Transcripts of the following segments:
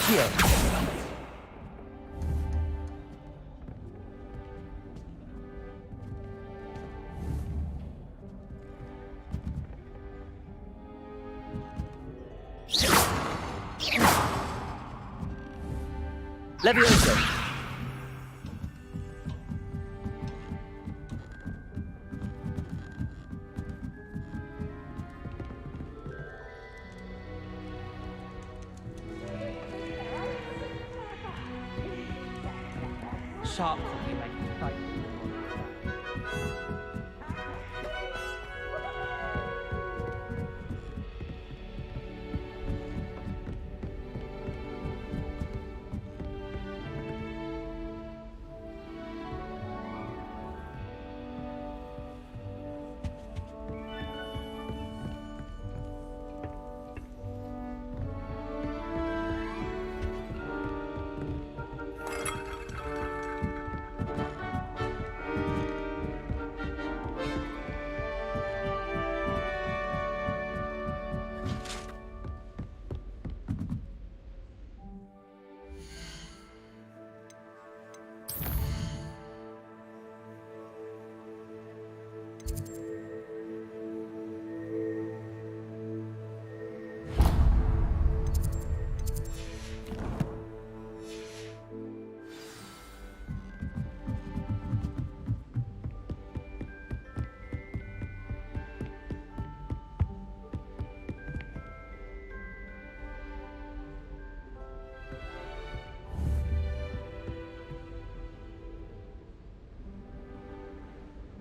Accio. Levioso. Sharp copy, mate.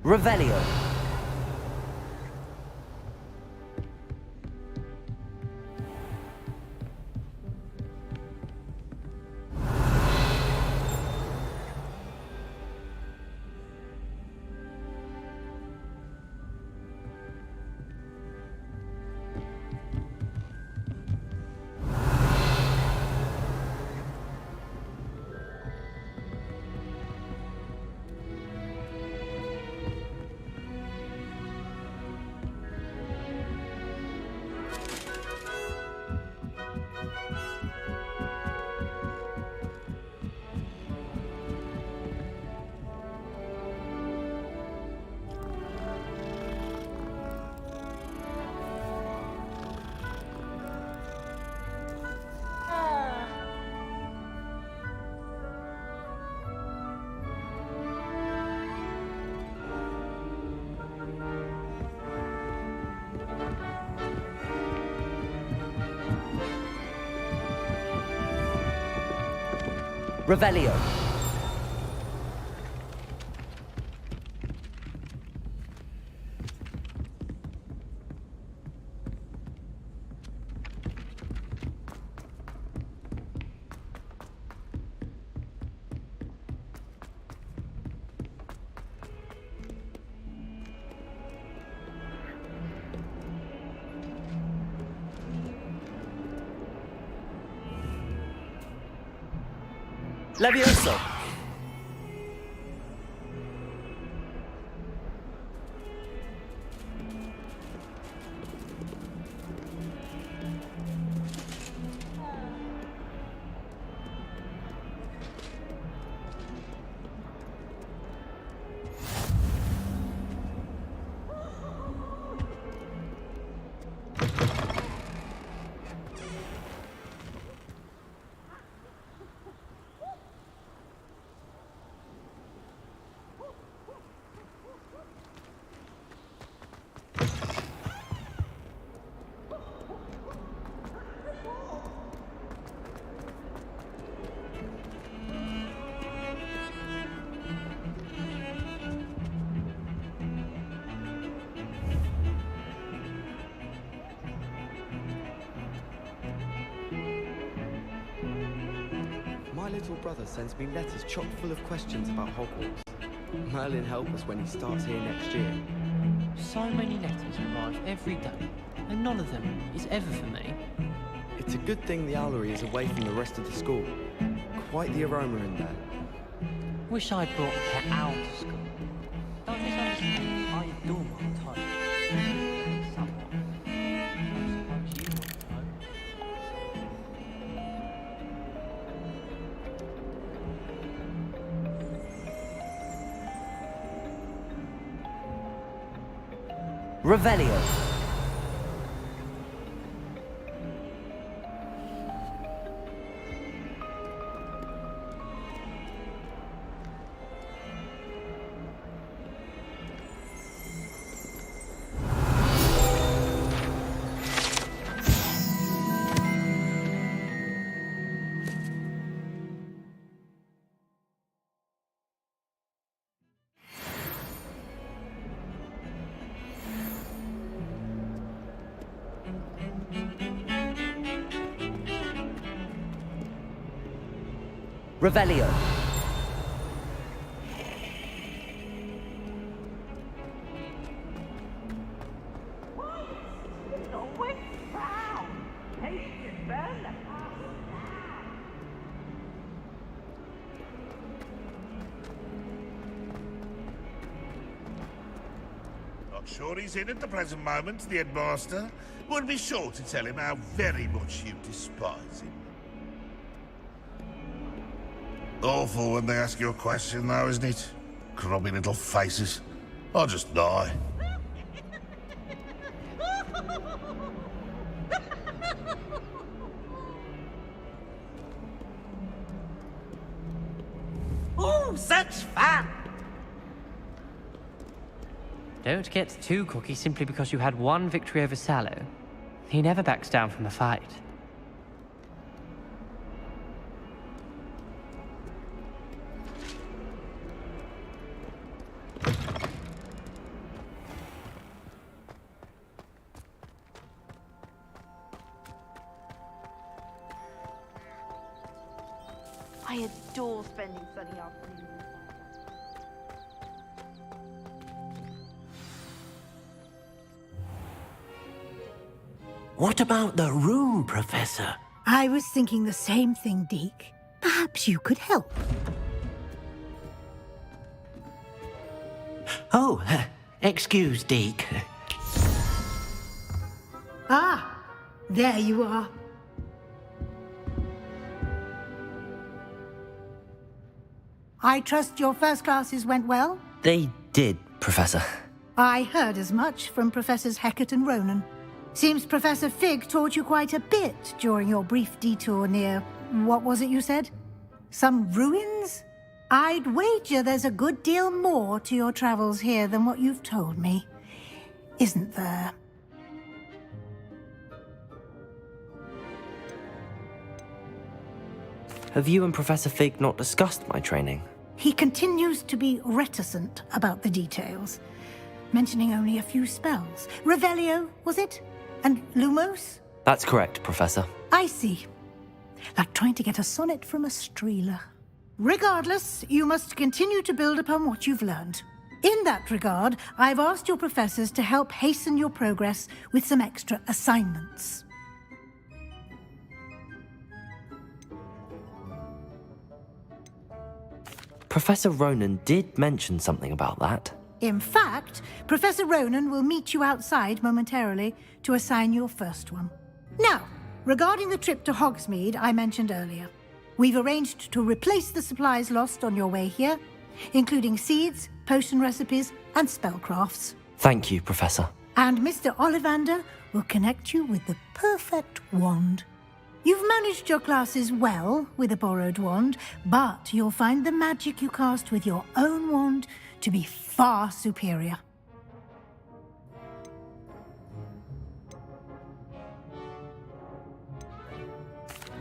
Revelio. Revelio. Levioso. My little brother sends me letters chock full of questions about Hogwarts. Merlin help us when he starts here next year. So many letters arrive every day, and none of them is ever for me. It's a good thing the owlery is away from the rest of the school. Quite the aroma in there. Wish I'd brought a pet owl to school. Don't misunderstand, I adore my type. Somewhat. I suppose you want to know. Revelio. Revelio. Not sure he's in at the present moment, the headmaster. Would be sure to tell him how very much you despise him. Awful when they ask you a question, though, isn't it? Grubby little faces. I'll just die. Oh, such fun! Don't get too cocky simply because you had one victory over Sallow. He never backs down from a fight. I adore spending sunny afternoons. What about the room, Professor? I was thinking the same thing, Deke. Perhaps you could help. Oh, excuse, Deke. Ah, there you are. I trust your first classes went well? They did, Professor. I heard as much from Professors Hecat and Ronan. Seems Professor Fig taught you quite a bit during your brief detour near... what was it you said? Some ruins? I'd wager there's a good deal more to your travels here than what you've told me. Isn't there? Have you and Professor Fig not discussed my training? He continues to be reticent about the details, mentioning only a few spells. Revelio, was it? And Lumos? That's correct, Professor. I see. Like trying to get a sonnet from a streeler. Regardless, you must continue to build upon what you've learned. In that regard, I've asked your professors to help hasten your progress with some extra assignments. Professor Ronan did mention something about that. In fact, Professor Ronan will meet you outside momentarily to assign your first one. Now, regarding the trip to Hogsmeade I mentioned earlier, we've arranged to replace the supplies lost on your way here, including seeds, potion recipes, and spellcrafts. Thank you, Professor. And Mr. Ollivander will connect you with the perfect wand. You've managed your classes well with a borrowed wand, but you'll find the magic you cast with your own wand to be far superior.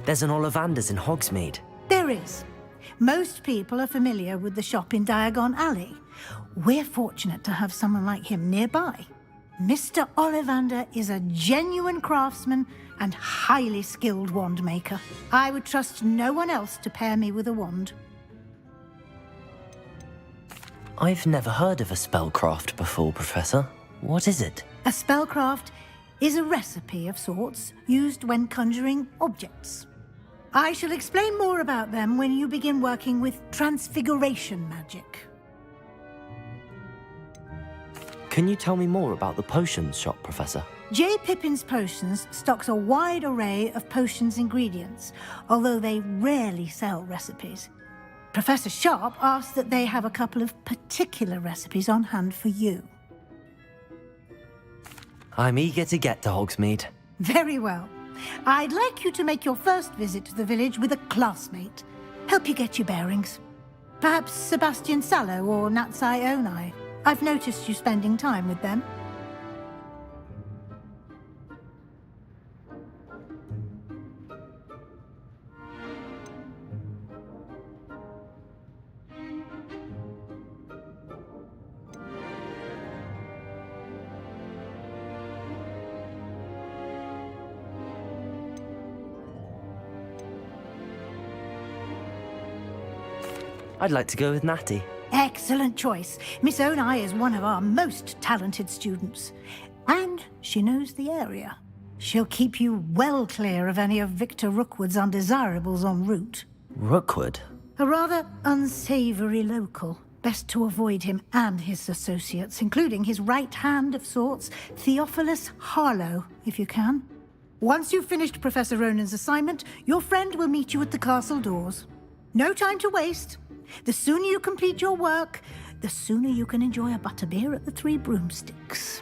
There's an Ollivander's in Hogsmeade. There is. Most people are familiar with the shop in Diagon Alley. We're fortunate to have someone like him nearby. Mr. Ollivander is a genuine craftsman and highly skilled wand maker. I would trust no one else to pair me with a wand. I've never heard of a spellcraft before, Professor. What is it? A spellcraft is a recipe of sorts used when conjuring objects. I shall explain more about them when you begin working with transfiguration magic. Can you tell me more about the potions shop, Professor? J. Pippin's Potions stocks a wide array of potions ingredients, although they rarely sell recipes. Professor Sharp asked that they have a couple of particular recipes on hand for you. I'm eager to get to Hogsmeade. Very well. I'd like you to make your first visit to the village with a classmate. Help you get your bearings. Perhaps Sebastian Sallow or Natsai Onai. I've noticed you spending time with them. I'd like to go with Natty. Excellent choice. Miss Onai is one of our most talented students. And she knows the area. She'll keep you well clear of any of Victor Rookwood's undesirables en route. Rookwood? A rather unsavory local. Best to avoid him and his associates, including his right hand of sorts, Theophilus Harlow, if you can. Once you've finished Professor Ronan's assignment, your friend will meet you at the castle doors. No time to waste. The sooner you complete your work, the sooner you can enjoy a butterbeer at the Three Broomsticks.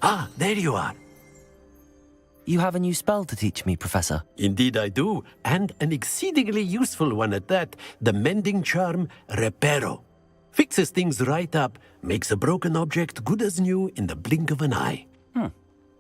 Ah, there you are. You have a new spell to teach me, Professor. Indeed I do, and an exceedingly useful one at that, the mending charm Reparo. Fixes things right up, makes a broken object good as new in the blink of an eye.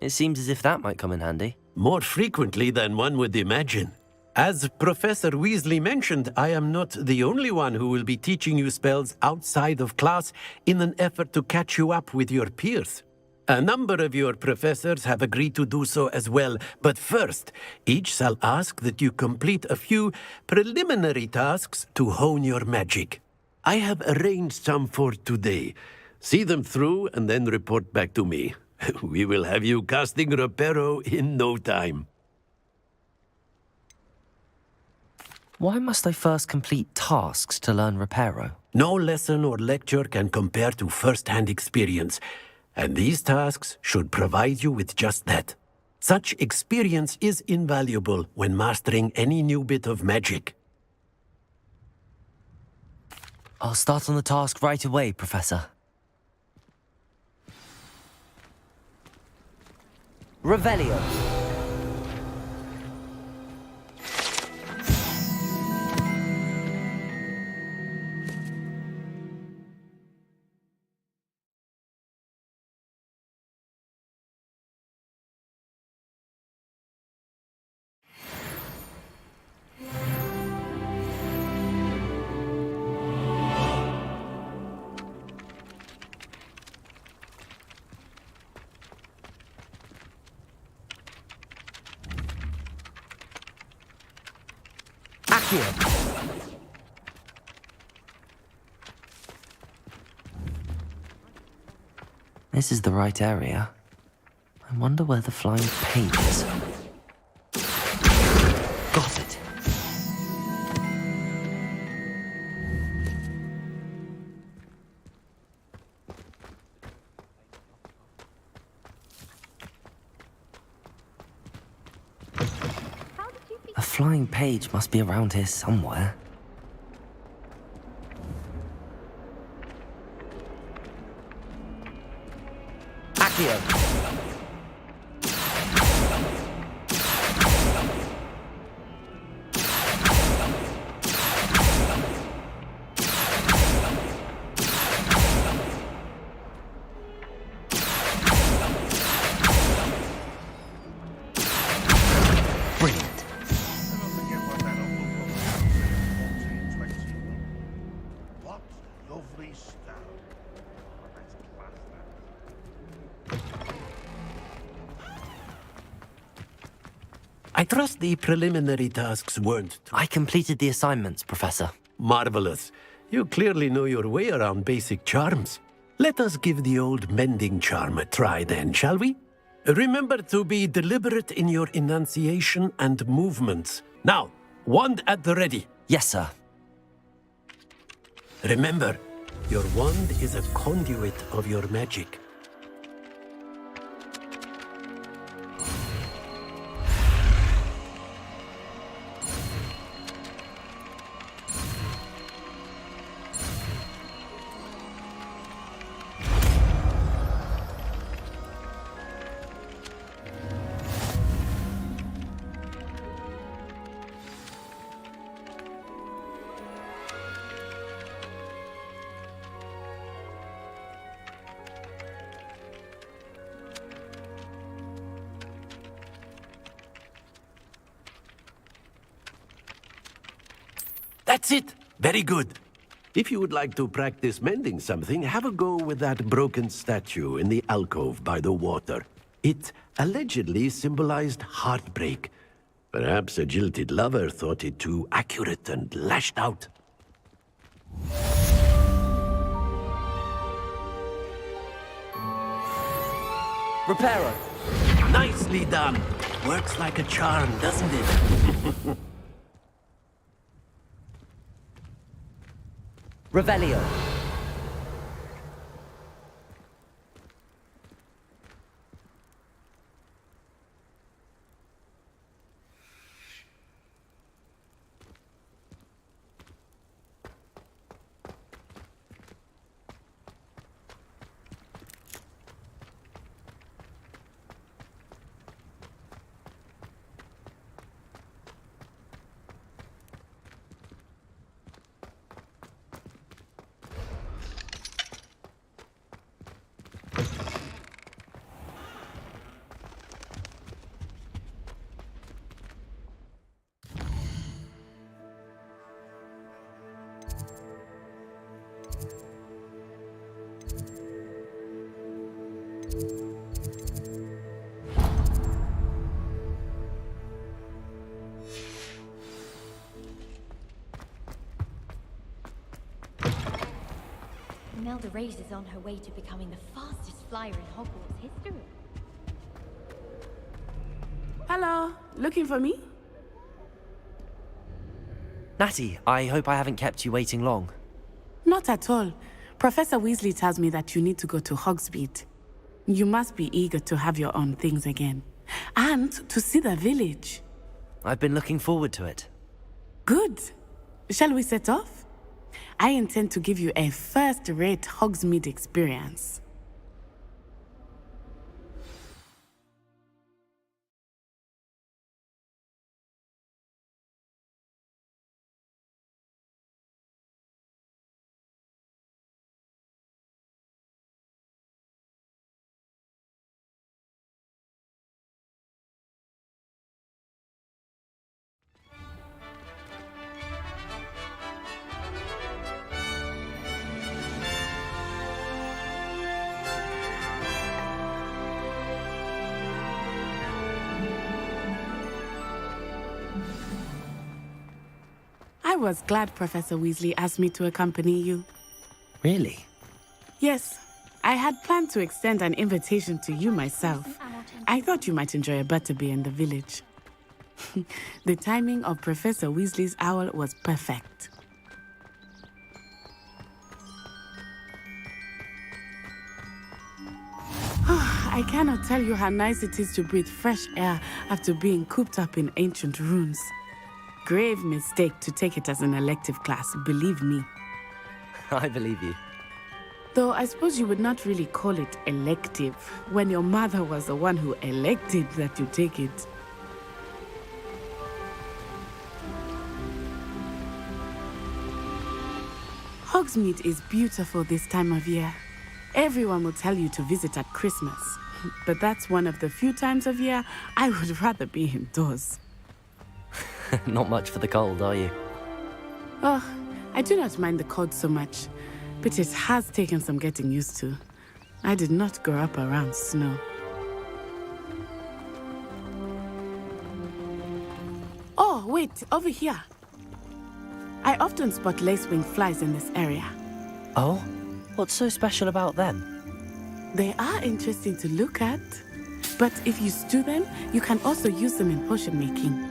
It seems as if that might come in handy. More frequently than one would imagine. As Professor Weasley mentioned, I am not the only one who will be teaching you spells outside of class in an effort to catch you up with your peers. A number of your professors have agreed to do so as well, but first, each shall ask that you complete a few preliminary tasks to hone your magic. I have arranged some for today. See them through and then report back to me. We will have you casting Reparo in no time. Why must I first complete tasks to learn Reparo? No lesson or lecture can compare to first-hand experience, and these tasks should provide you with just that. Such experience is invaluable when mastering any new bit of magic. I'll start on the task right away, Professor. Revelio. This is the right area. I wonder where the flying page is. Got it. A flying page must be around here somewhere. Accio! Brilliant. Never forget what that old book was. 1421. What lovely stone. Oh, that's class, that. I trust the preliminary tasks weren't I completed the assignments, Professor. marvelous. You clearly know your way around basic charms. Let us give the old mending charm a try then, shall we? Remember to be deliberate in your enunciation and movements. Now, wand at the ready. Yes, sir. Remember, your wand is a conduit of your magic. That's it! Very good. If you would like to practice mending something, have a go with that broken statue in the alcove by the water. It allegedly symbolized heartbreak. Perhaps a jilted lover thought it too accurate and lashed out. Reparo! Nicely done! Works like a charm, doesn't it? Revelio. Imelda Reyes is on her way to becoming the fastest flyer in Hogwarts history. Hello, looking for me? Natty, I hope I haven't kept you waiting long. Not at all. Professor Weasley tells me that you need to go to Hogsmeade. You must be eager to have your own things again. And to see the village. I've been looking forward to it. Good. Shall we set off? I intend to give you a first-rate Hogsmeade experience. I was glad Professor Weasley asked me to accompany you. Really? Yes, I had planned to extend an invitation to you myself. I thought you might enjoy a butterbeer in the village. The timing of Professor Weasley's owl was perfect. I cannot tell you how nice it is to breathe fresh air after being cooped up in ancient ruins. Grave mistake to take it as an elective class, believe me. I believe you. Though I suppose you would not really call it elective when your mother was the one who elected that you take it. Hogsmeade is beautiful this time of year. Everyone will tell you to visit at Christmas, but that's one of the few times of year I would rather be indoors. Not much for the cold, are you? Oh, I do not mind the cold so much, but it has taken some getting used to. I did not grow up around snow. Oh, wait, over here. I often spot lacewing flies in this area. Oh? What's so special about them? They are interesting to look at, but if you stew them, you can also use them in potion making.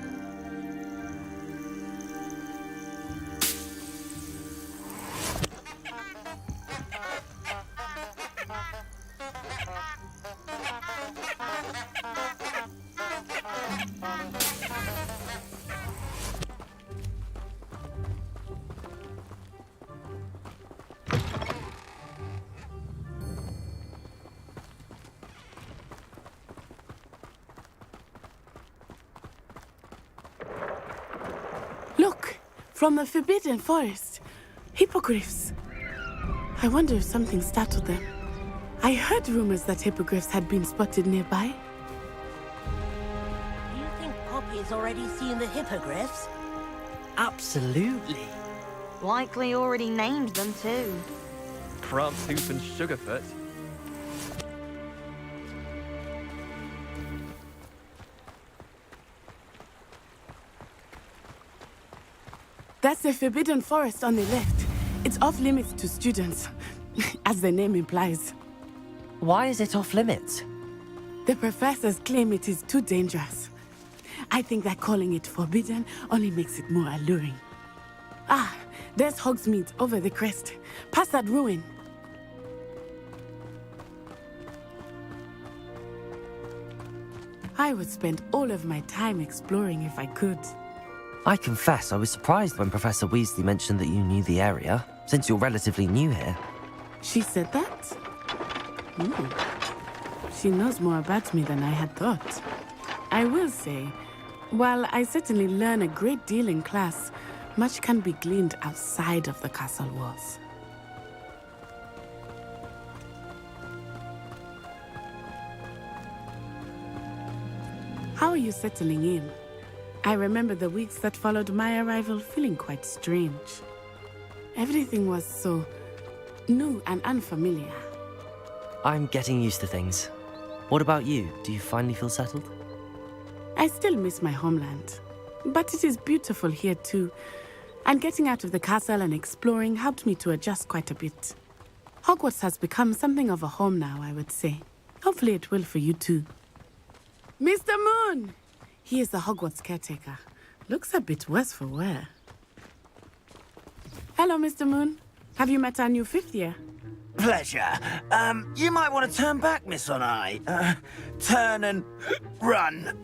Look, from the Forbidden Forest. Hippogriffs. I wonder if something startled them. I heard rumors that hippogriffs had been spotted nearby. Do you think Poppy's already seen the hippogriffs? Absolutely. Likely already named them too. Prankstooth and Sugarfoot. That's the Forbidden Forest on the left. It's off limits to students, as the name implies. Why is it off limits? The professors claim it is too dangerous. I think that calling it forbidden only makes it more alluring. Ah, there's Hogsmeade over the crest, past that ruin. I would spend all of my time exploring if I could. I confess I was surprised when Professor Weasley mentioned that you knew the area, since you're relatively new here. She said that? She knows more about me than I had thought. I will say, while I certainly learn a great deal in class, much can be gleaned outside of the castle walls. How are you settling in? I remember the weeks that followed my arrival feeling quite strange. Everything was so new and unfamiliar. I'm getting used to things. What about you? Do you finally feel settled? I still miss my homeland, but it is beautiful here too. And getting out of the castle and exploring helped me to adjust quite a bit. Hogwarts has become something of a home now, I would say. Hopefully it will for you too. Mr. Moon! He is the Hogwarts caretaker. Looks a bit worse for wear. Hello, Mr. Moon. Have you met our new fifth year? Pleasure. You might want to turn back, Miss Onai. Turn and run.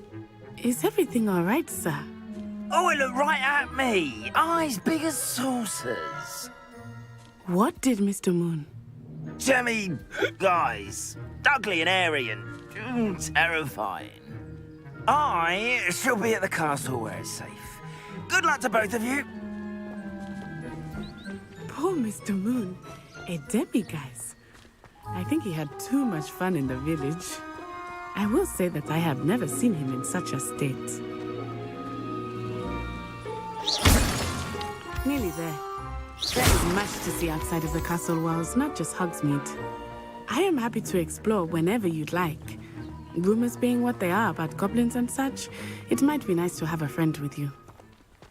Is everything all right, sir? Oh, it looked right at me. Eyes big as saucers. What did Mr. Moon? Jemmy guys. Ugly and airy and terrifying. I shall be at the castle where it's safe. Good luck to both of you. Poor Mr. Moon. A demiguise. I think he had too much fun in the village. I will say that I have never seen him in such a state. Nearly there. There is much to see outside of the castle walls, not just Hogsmeade. I am happy to explore whenever you'd like. Rumors being what they are about goblins and such, it might be nice to have a friend with you.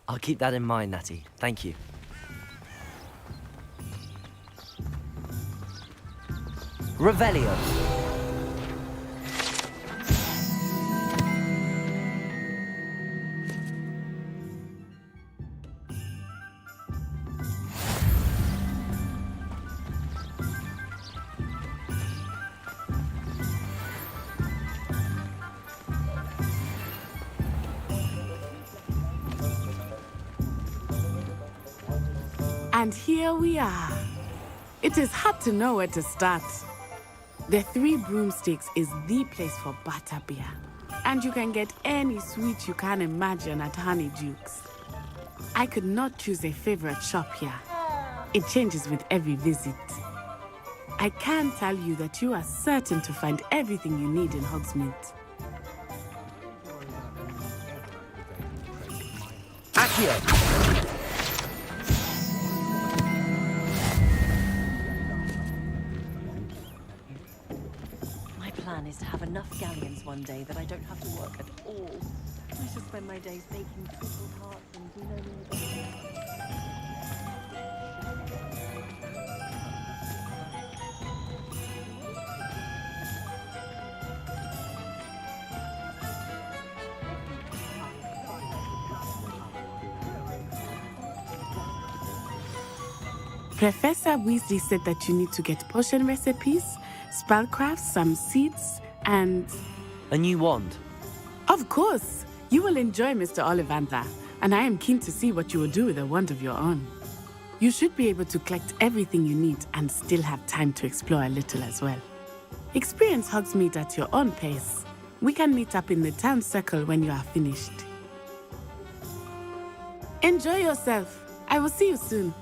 I'll keep that in mind, Natty. Thank you. Revelio. And here we are. It is hard to know where to start. The Three Broomsticks is the place for butterbeer. And you can get any sweet you can imagine at Honeydukes. I could not choose a favorite shop here. It changes with every visit. I can tell you that you are certain to find everything you need in Hogsmeade. Accio. My plan is to have enough galleons one day that I don't have to work at all. I shall spend my days baking twisted hearts and Professor Weasley said that you need to get potion recipes, spellcrafts, some seeds, and... A new wand. Of course! You will enjoy Mr. Ollivander, and I am keen to see what you will do with a wand of your own. You should be able to collect everything you need and still have time to explore a little as well. Experience Hogsmeade at your own pace. We can meet up in the town circle when you are finished. Enjoy yourself. I will see you soon.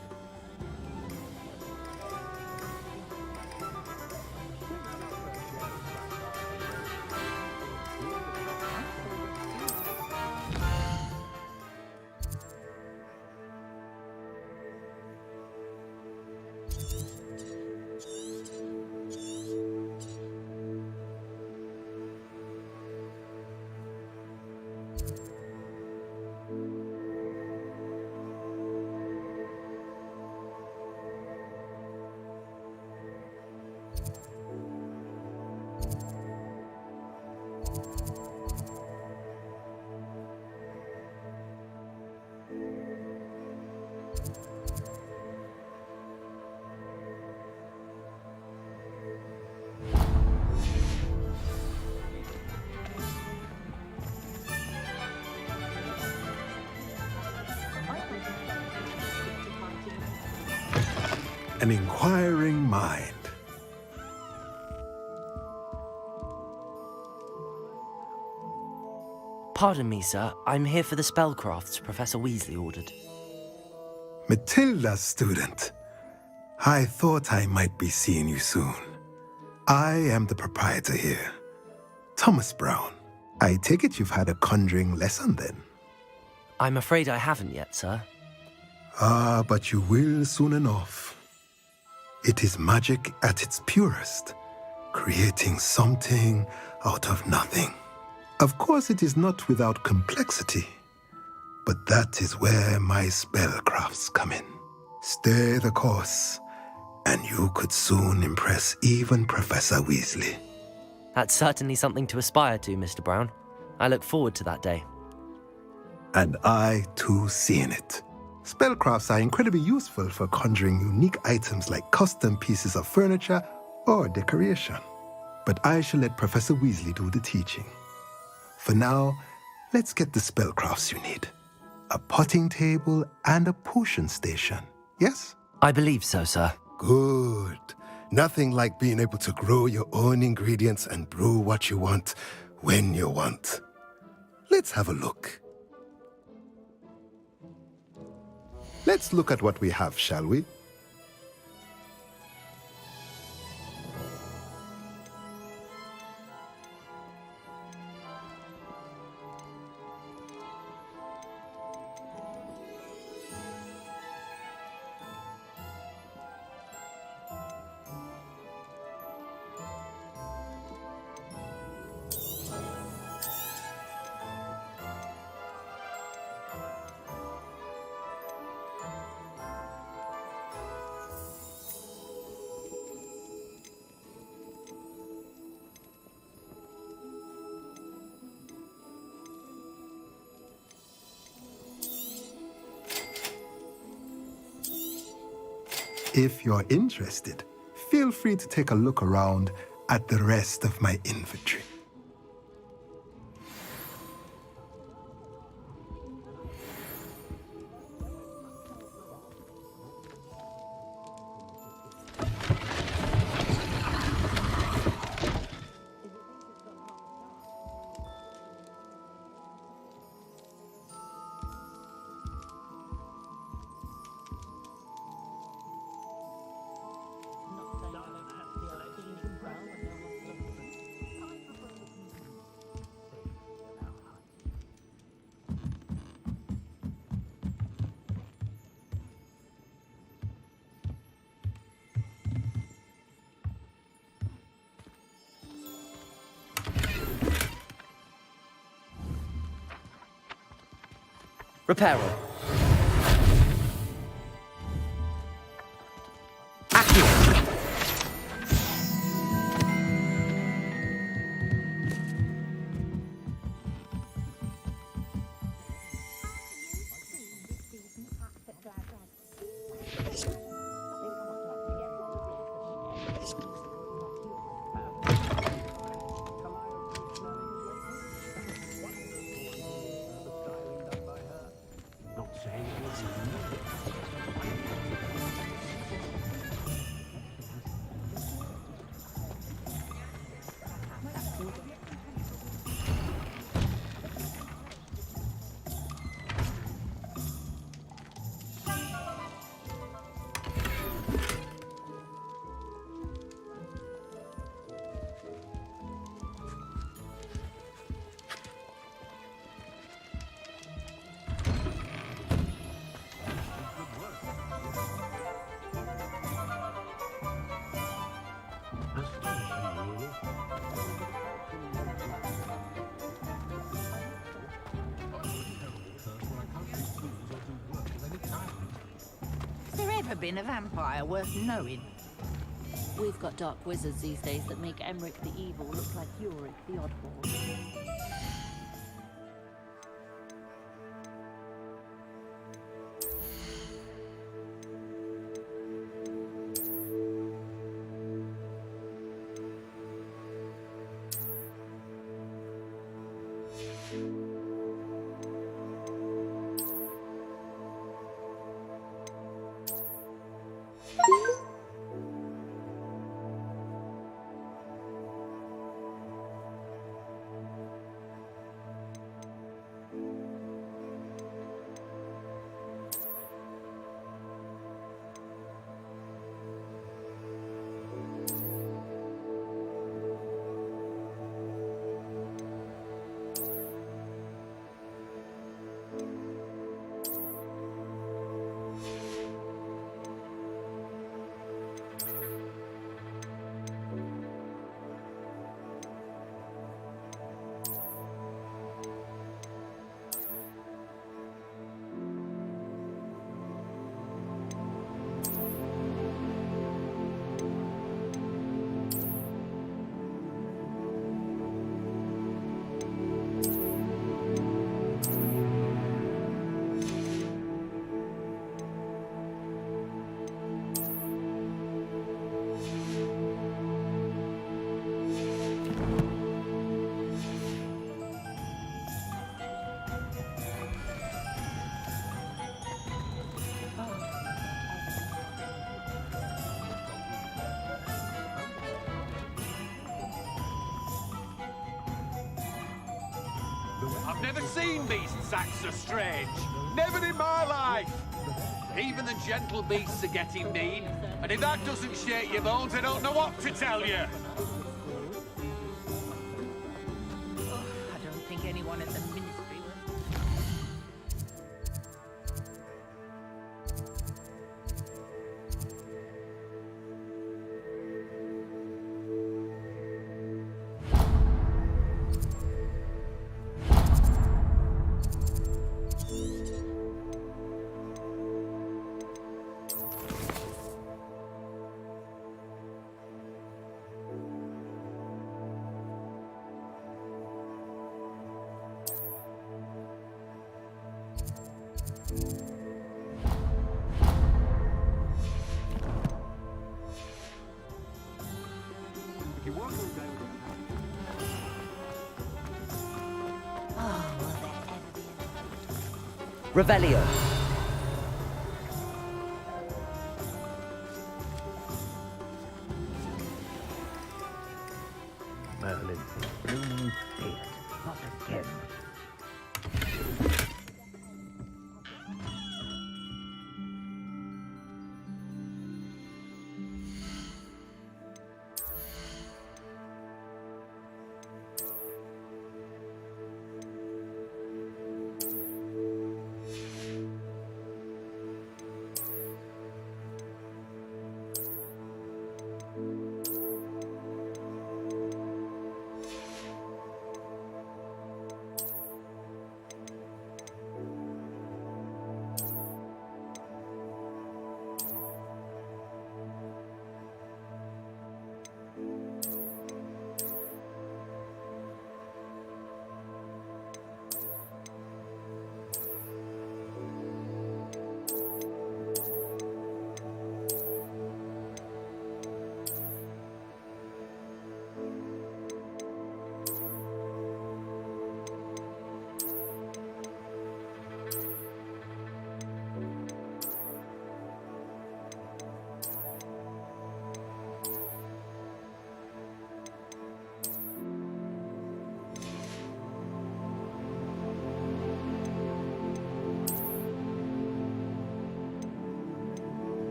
An inquiring mind. Pardon me, sir. I'm here for the spellcrafts Professor Weasley ordered. Matilda, student. I thought I might be seeing you soon. I am the proprietor here, Thomas Brown. I take it you've had a conjuring lesson then? I'm afraid I haven't yet, sir. Ah, but you will soon enough. It is magic at its purest, creating something out of nothing. Of course, it is not without complexity, but that is where my spellcrafts come in. Stay the course, and you could soon impress even Professor Weasley. That's certainly something to aspire to, Mr. Brown. I look forward to that day. And I, too, seeing it. Spellcrafts are incredibly useful for conjuring unique items like custom pieces of furniture or decoration. But I shall let Professor Weasley do the teaching. For now, let's get the spellcrafts you need. A potting table and a potion station, yes? I believe so, sir. Good. Nothing like being able to grow your own ingredients and brew what you want when you want. Let's have a look. Let's look at what we have, shall we? If you're interested, feel free to take a look around at the rest of my inventory. Reparo. Been a vampire worth knowing? We've got dark wizards these days that make Emmerich the Evil look like Yorick the Oddball. I've never seen beasts act so strange. Never in my life. Even the gentle beasts are getting mean. And if that doesn't shake your bones, I don't know what to tell you. I don't think anyone at the ministry Revelio. Merlin's blooming beard. Not again.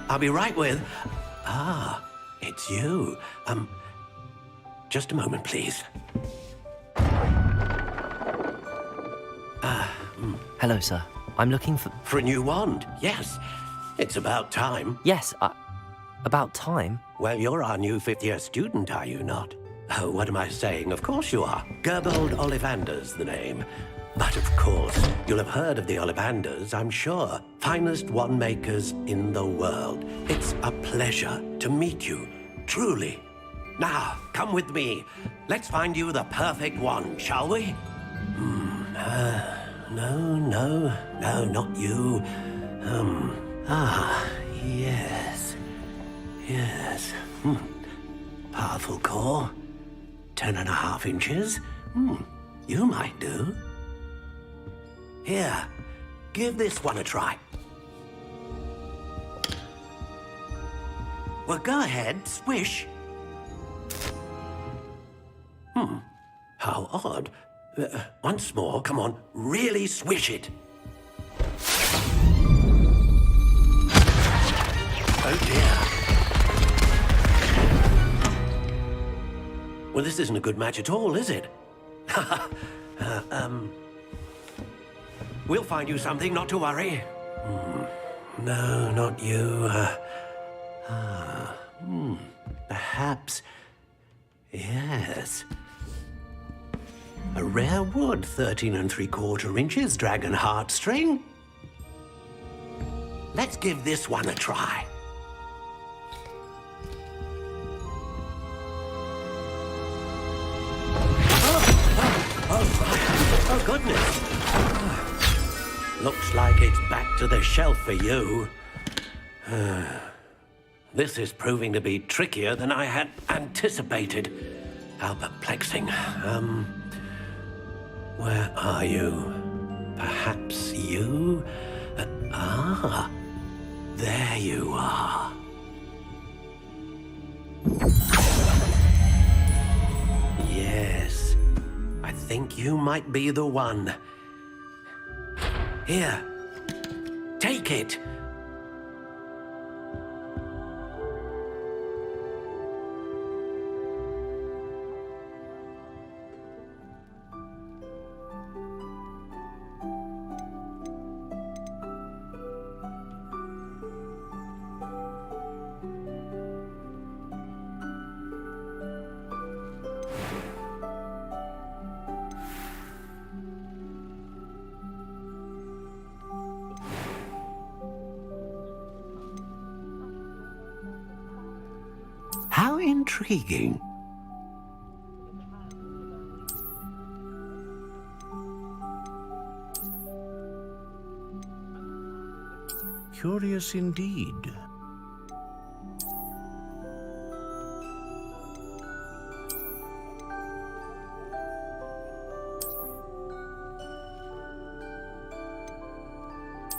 I'll be right with... Ah, it's you. Just a moment, please. Hello, sir. I'm looking for... For a new wand, yes. It's about time. Yes, about time? Well, you're our new fifth-year student, are you not? Oh, what am I saying? Of course you are. Gerbold Ollivander's the name. But of course, you'll have heard of the Ollivanders, I'm sure. Finest wand makers in the world. It's a pleasure to meet you, truly. Now, come with me. Let's find you the perfect wand, shall we? No, not you. Yes. Powerful core. 10.5 inches. You might do. Here, give this one a try. Well, go ahead, swish. How odd. Once more, come on, really swish it. Oh dear. Well, this isn't a good match at all, is it? We'll find you something, not to worry. No, not you. Perhaps... Yes. A rare wood, 13 3/4 inches, dragon heartstring. Let's give this one a try. Oh, goodness. Looks like it's back to the shelf for you. This is proving to be trickier than I had anticipated. How perplexing. Where are you? Perhaps you? There you are. Yes, I think you might be the one. Here, Take it. How intriguing. Curious indeed.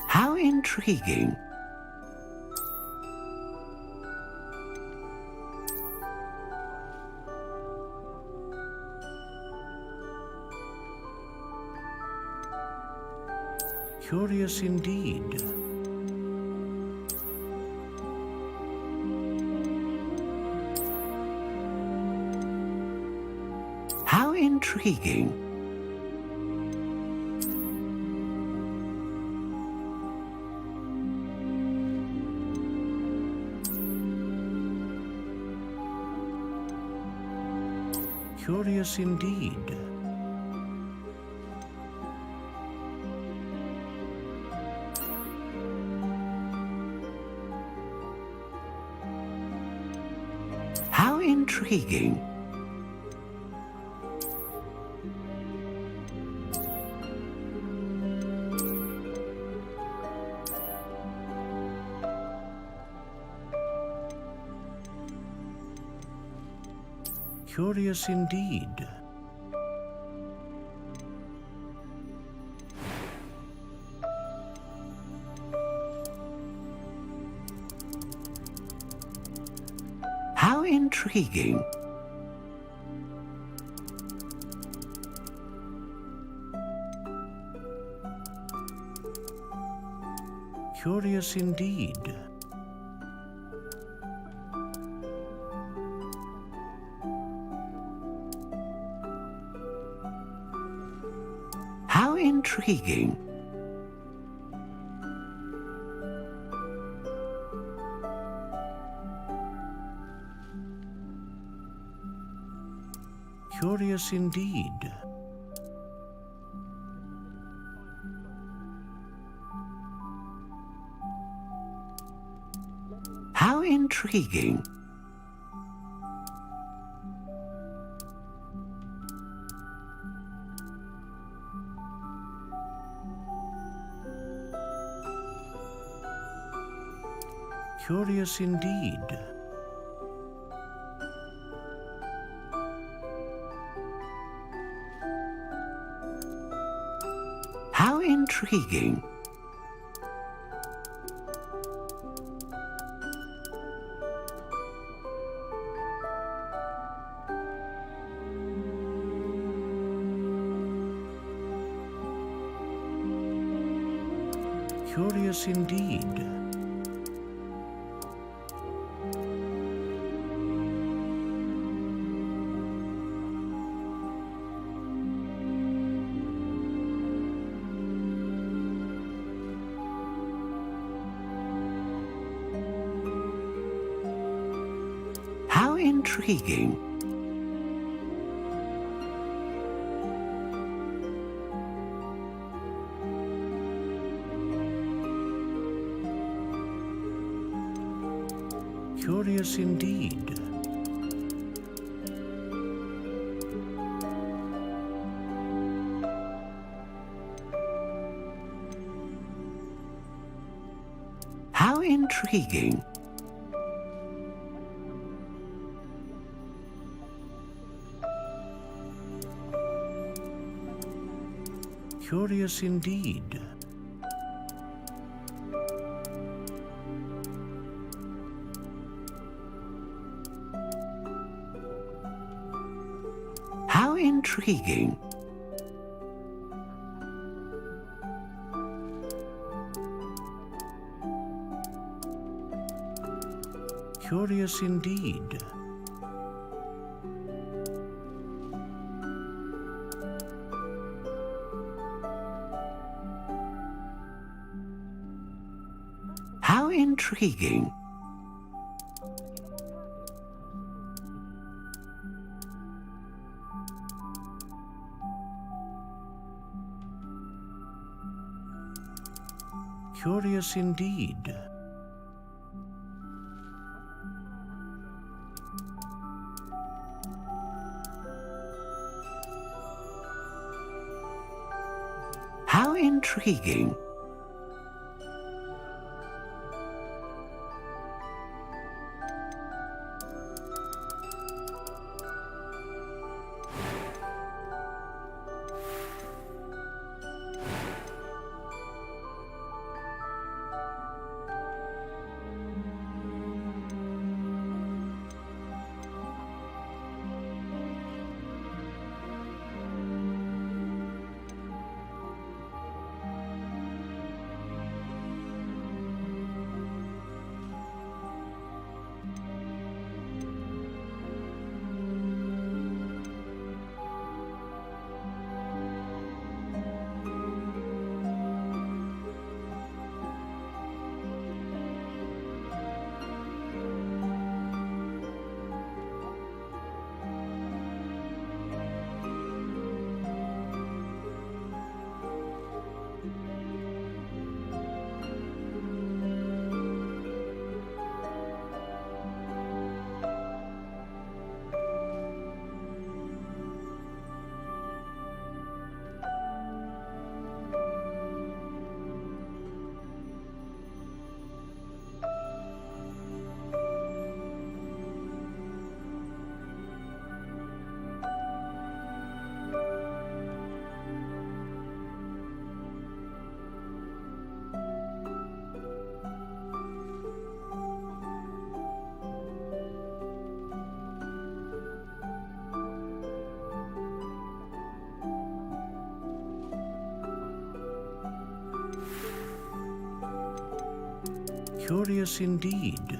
How intriguing. Curious indeed. How intriguing. Curious indeed. How intriguing. Curious indeed. How intriguing. Curious indeed. How intriguing. Curious indeed. How intriguing. Curious indeed. How intriguing. Curious indeed. How intriguing. Curious indeed. How intriguing. Curious indeed. How intriguing. Curious indeed. How intriguing. Curious indeed. How intriguing. Curious indeed.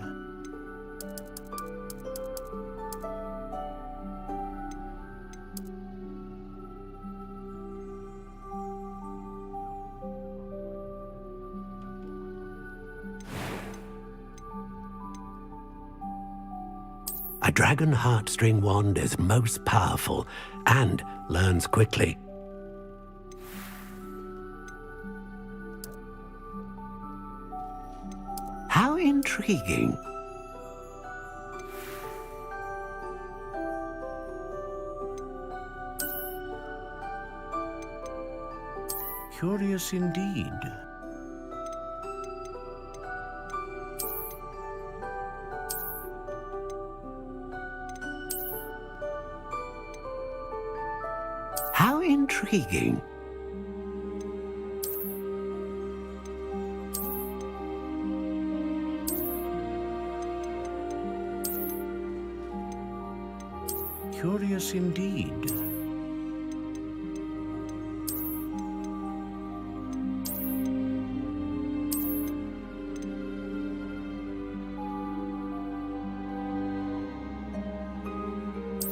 A dragon heartstring wand is most powerful and learns quickly. How intriguing. Curious indeed. How intriguing. Curious indeed.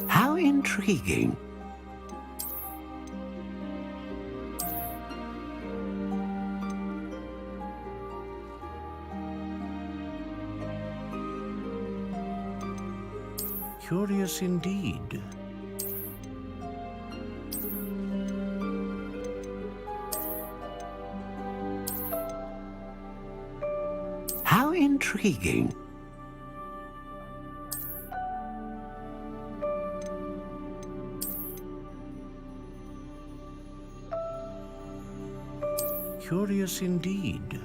How intriguing. Curious indeed. How intriguing. Curious indeed.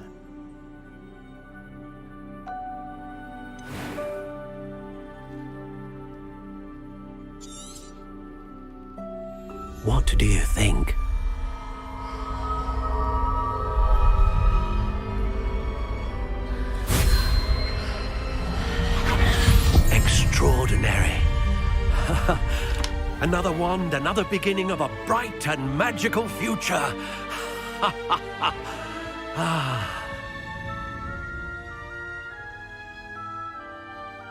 What do you think? Extraordinary. Another wand, another beginning of a bright and magical future.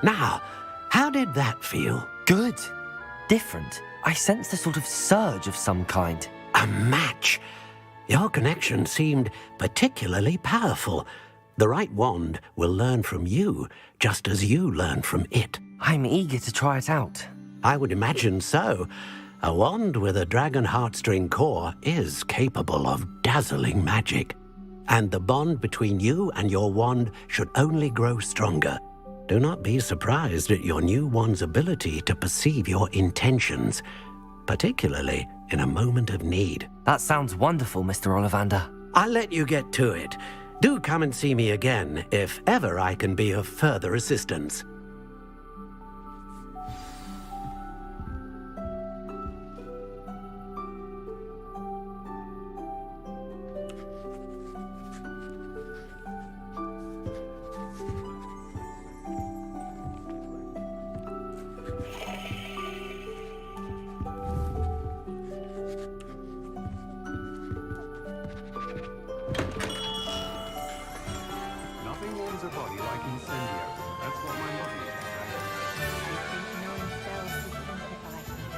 Now, how did that feel? Good. Different. I sensed a sort of surge of some kind. A match. Your connection seemed particularly powerful. The right wand will learn from you, just as you learn from it. I'm eager to try it out. I would imagine so. A wand with a dragon heartstring core is capable of dazzling magic. And the bond between you and your wand should only grow stronger. Do not be surprised at your new wand's ability to perceive your intentions, particularly in a moment of need. That sounds wonderful, Mr. Ollivander. I'll let you get to it. Do come and see me again if ever I can be of further assistance. Nothing warms a body like incendio. That's what my mother used to say. Knowing cells to simplify things.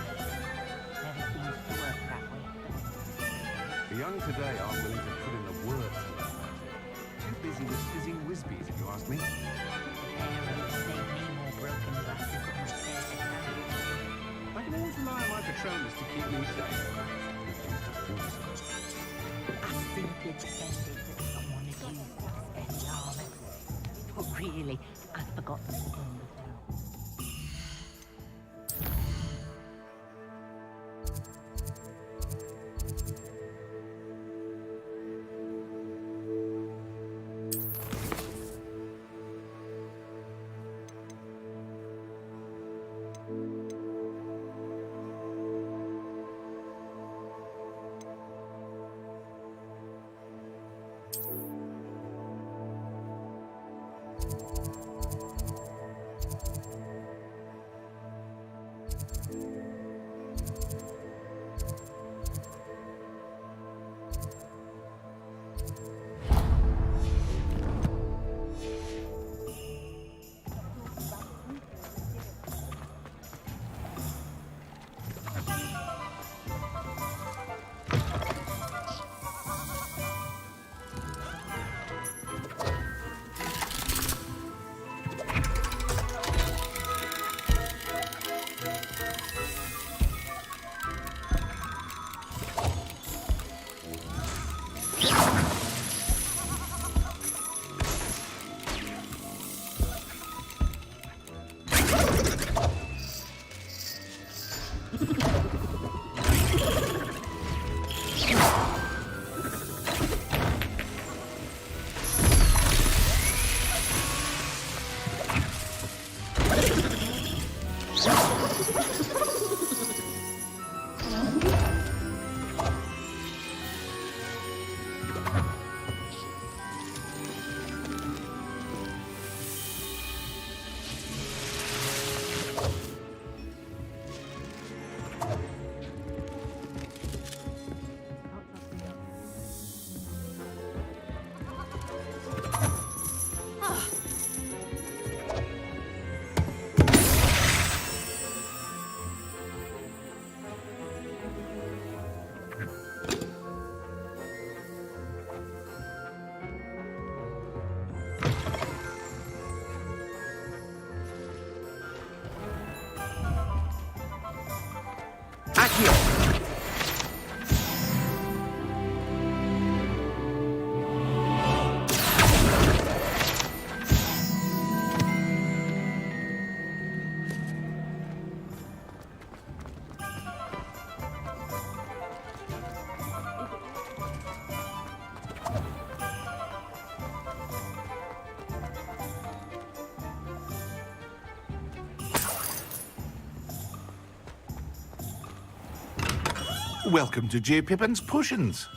Never seems to work that way. The young today aren't willing to put in the work to learn that. Too busy with fizzing whizbees, if you ask me. Arrows save me more broken glasses than repairs to carry. I can always rely on my Patronus to keep me safe. I simply pretended that someone had used that steady armor. But really, I forgot to put on the towel. Welcome to J. Pippin's Potions.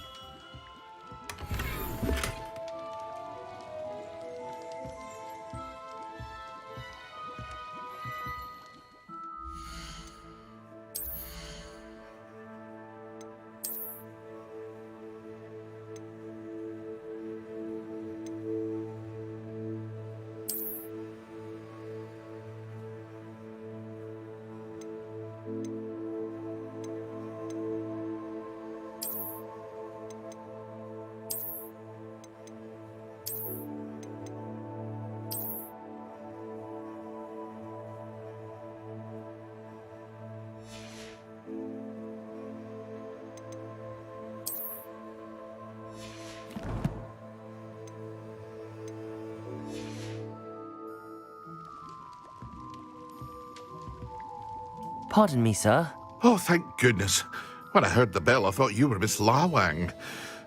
Pardon me, sir. Oh, thank goodness. When I heard the bell, I thought you were Miss Lawang.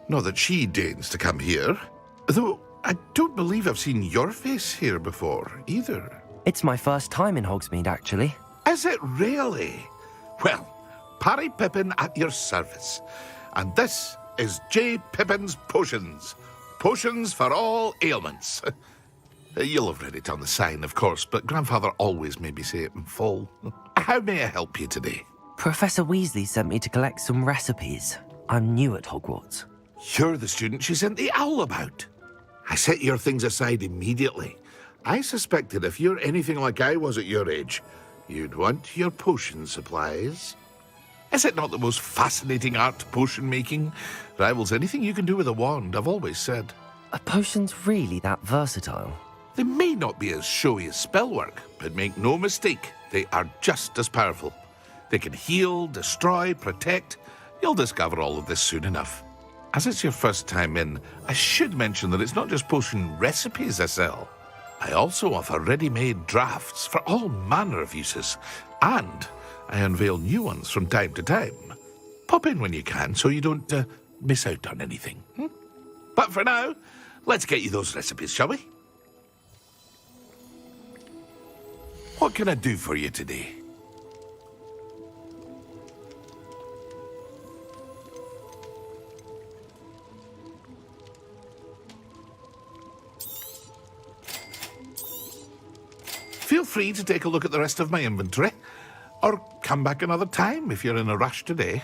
Not that she deigns to come here. Though I don't believe I've seen your face here before, either. It's my first time in Hogsmeade, actually. Is it really? Well, Parry Pippin at your service. And this is J. Pippin's Potions. Potions for all ailments. You'll have read it on the sign, of course, but Grandfather always made me say it in full. How may I help you today? Professor Weasley sent me to collect some recipes. I'm new at Hogwarts. You're the student she sent the owl about. I set your things aside immediately. I suspected if you're anything like I was at your age, you'd want your potion supplies. Is it not the most fascinating art, potion making? Rivals anything you can do with a wand, I've always said. Are potions really that versatile? They may not be as showy as spellwork, but make no mistake, they are just as powerful. They can heal, destroy, protect. You'll discover all of this soon enough. As it's your first time in, I should mention that it's not just potion recipes I sell. I also offer ready-made drafts for all manner of uses, and I unveil new ones from time to time. Pop in when you can so you don't miss out on anything. But for now, let's get you those recipes, shall we? What can I do for you today? Feel free to take a look at the rest of my inventory, or come back another time if you're in a rush today.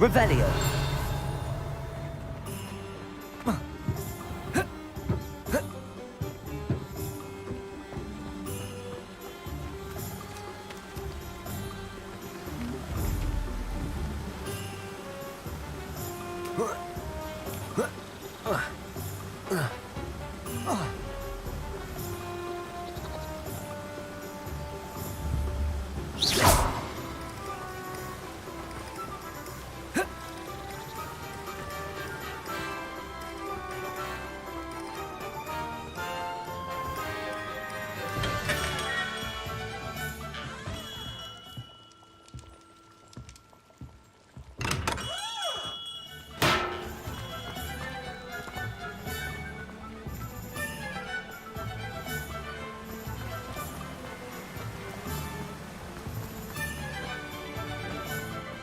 Revelio.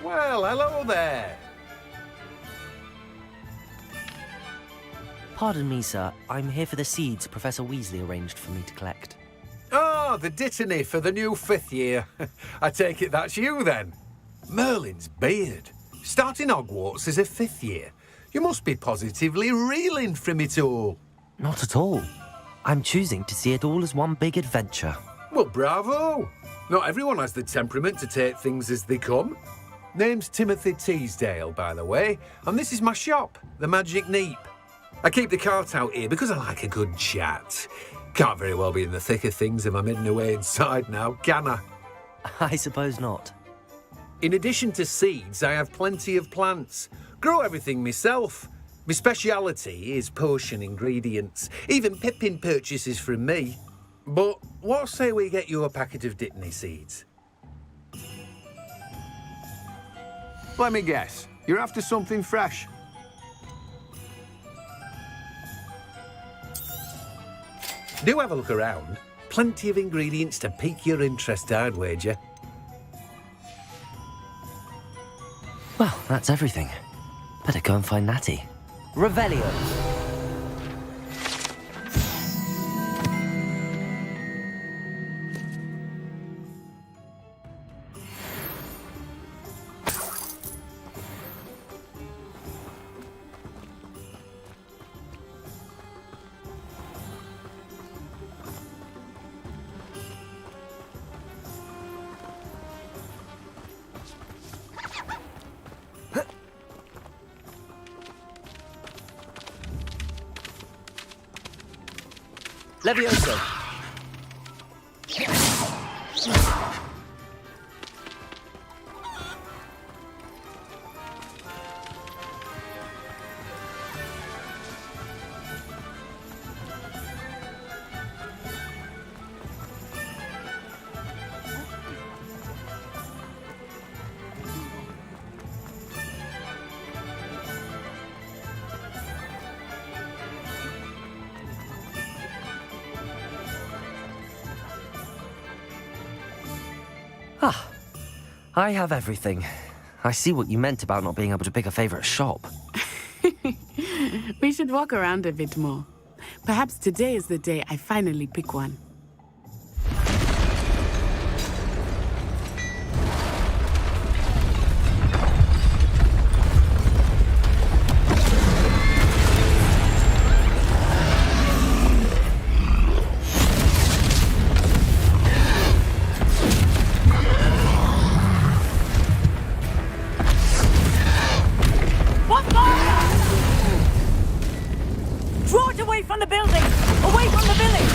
Well, hello there. Pardon me, sir. I'm here for the seeds Professor Weasley arranged for me to collect. Oh, the dittany for the new 5th year. I take it that's you, then. Merlin's beard. Starting Hogwarts as a 5th year. You must be positively reeling from it all. Not at all. I'm choosing to see it all as one big adventure. Well, bravo. Not everyone has the temperament to take things as they come. Name's Timothy Teasdale, by the way, and this is my shop, the Magic Neep. I keep the cart out here because I like a good chat. Can't very well be in the thick of things if I'm hidden away inside now, can I? I suppose not. In addition to seeds, I have plenty of plants. Grow everything myself. My speciality is potion ingredients. Even Pippin purchases from me. But what say we get you a packet of dittany seeds? Let me guess. You're after something fresh. Do have a look around. Plenty of ingredients to pique your interest, I'd wager. Well, that's everything. Better go and find Natty. Revelio. Levioso! Ah, I have everything. I see what you meant about not being able to pick a favorite shop. We should walk around a bit more. Perhaps today is the day I finally pick one. Draw it away from the building! Away from the village!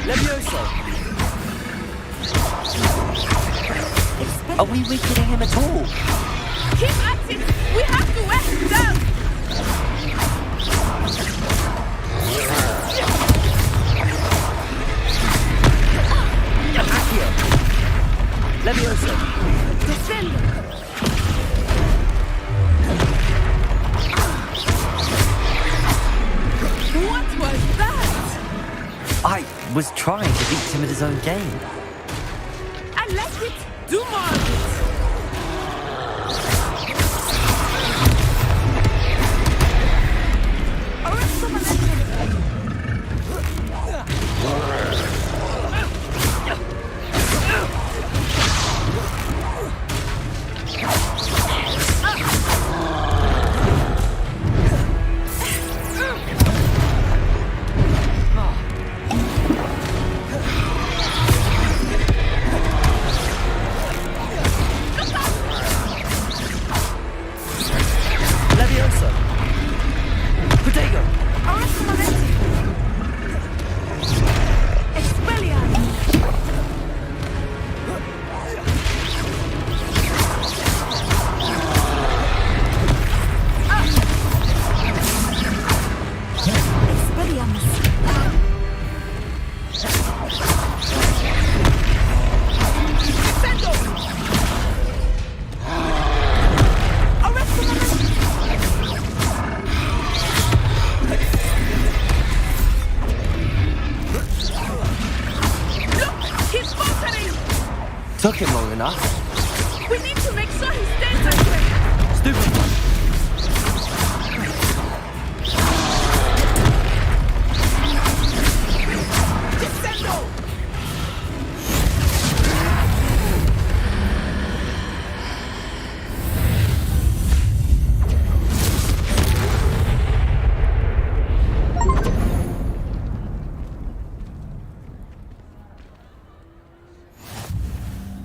Levioso! Are we weakening him at all? Keep at it! We have to wear him down! Accio! Levioso! Descend! What was that? I was trying to beat him at his own game. I like it! Do more of it! Levioso! Protego! Took him long enough. We need to make sure he stays that way. Stupid.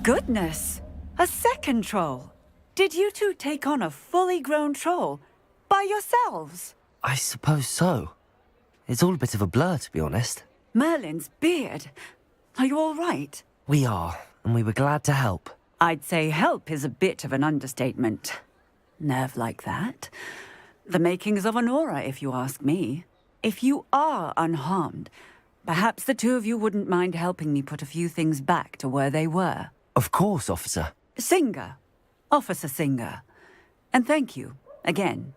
Goodness! A second troll! Did you two take on a fully grown troll? By yourselves? I suppose so. It's all a bit of a blur, to be honest. Merlin's beard. Are you all right? We are, and we were glad to help. I'd say help is a bit of an understatement. Nerve like that. The makings of an aura, if you ask me. If you are unharmed, perhaps the two of you wouldn't mind helping me put a few things back to where they were. Of course, officer. Singer. Officer Singer. And thank you, again.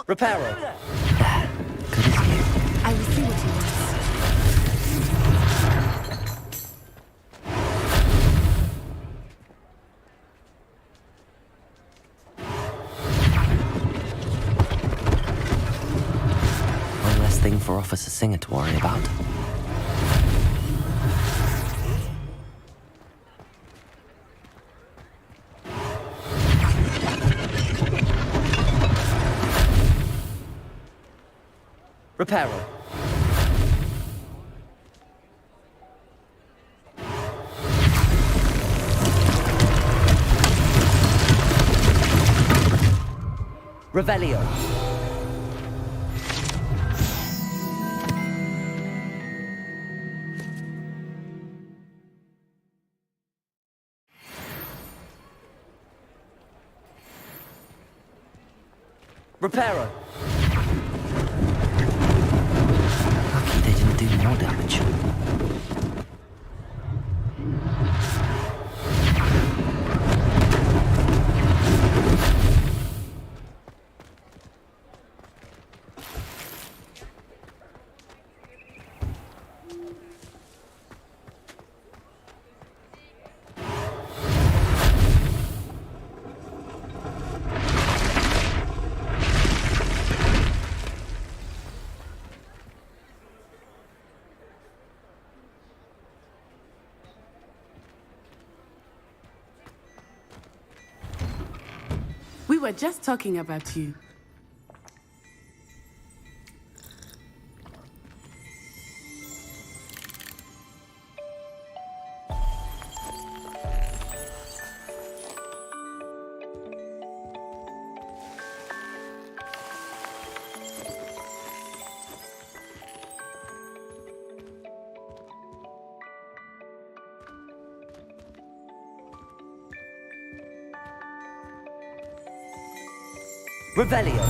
Reparo. I will see what he wants. Officer Singer to worry about. Reparo. Revelio. Reparo. Lucky they didn't do more damage. We were just talking about you. Revelio.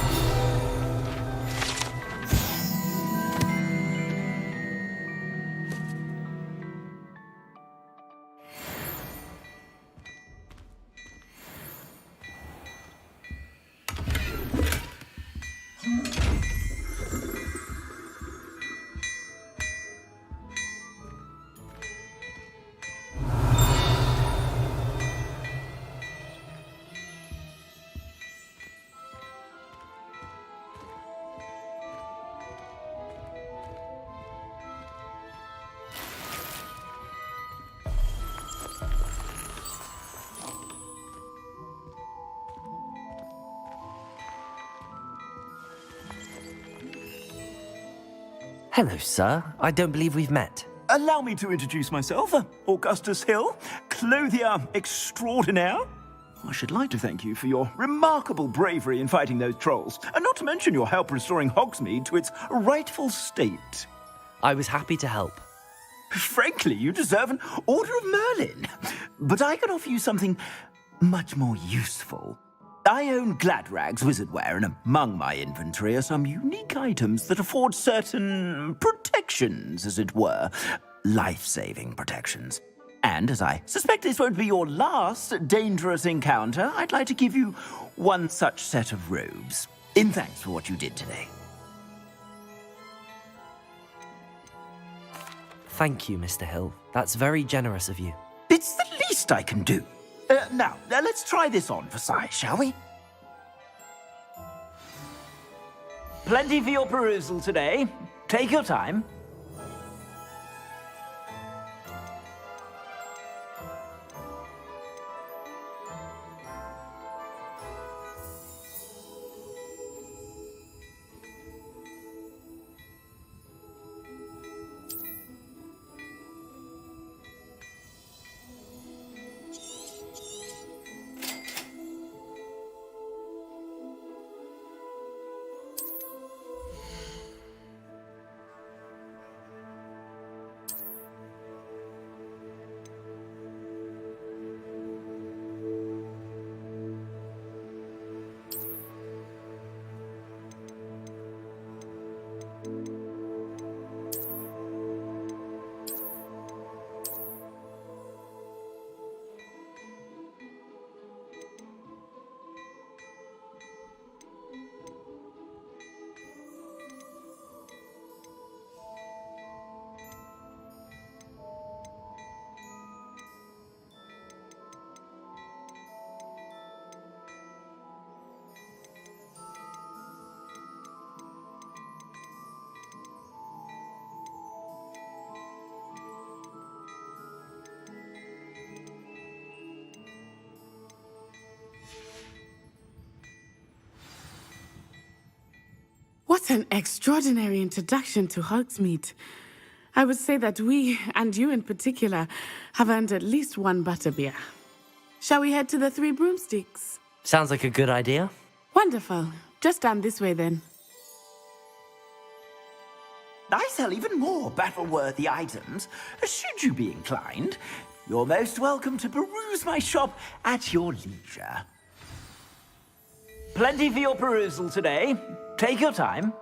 Hello, sir. I don't believe we've met. Allow me to introduce myself, Augustus Hill, clothier extraordinaire. I should like to thank you for your remarkable bravery in fighting those trolls, and not to mention your help restoring Hogsmeade to its rightful state. I was happy to help. Frankly, you deserve an Order of Merlin. But I can offer you something much more useful. I own Gladrag's wizardware, and among my inventory are some unique items that afford certain protections, as it were. Life-saving protections. And as I suspect this won't be your last dangerous encounter, I'd like to give you one such set of robes, in thanks for what you did today. Thank you, Mr. Hill. That's very generous of you. It's the least I can do. Now, let's try this on for size, shall we? Plenty for your perusal today. Take your time. What an extraordinary introduction to Hogsmeade. I would say that we, and you in particular, have earned at least one butterbeer. Shall we head to the Three Broomsticks? Sounds like a good idea. Wonderful. Just down this way then. I sell even more battle-worthy items. Should you be inclined, you're most welcome to peruse my shop at your leisure. Plenty for your perusal today. Take your time.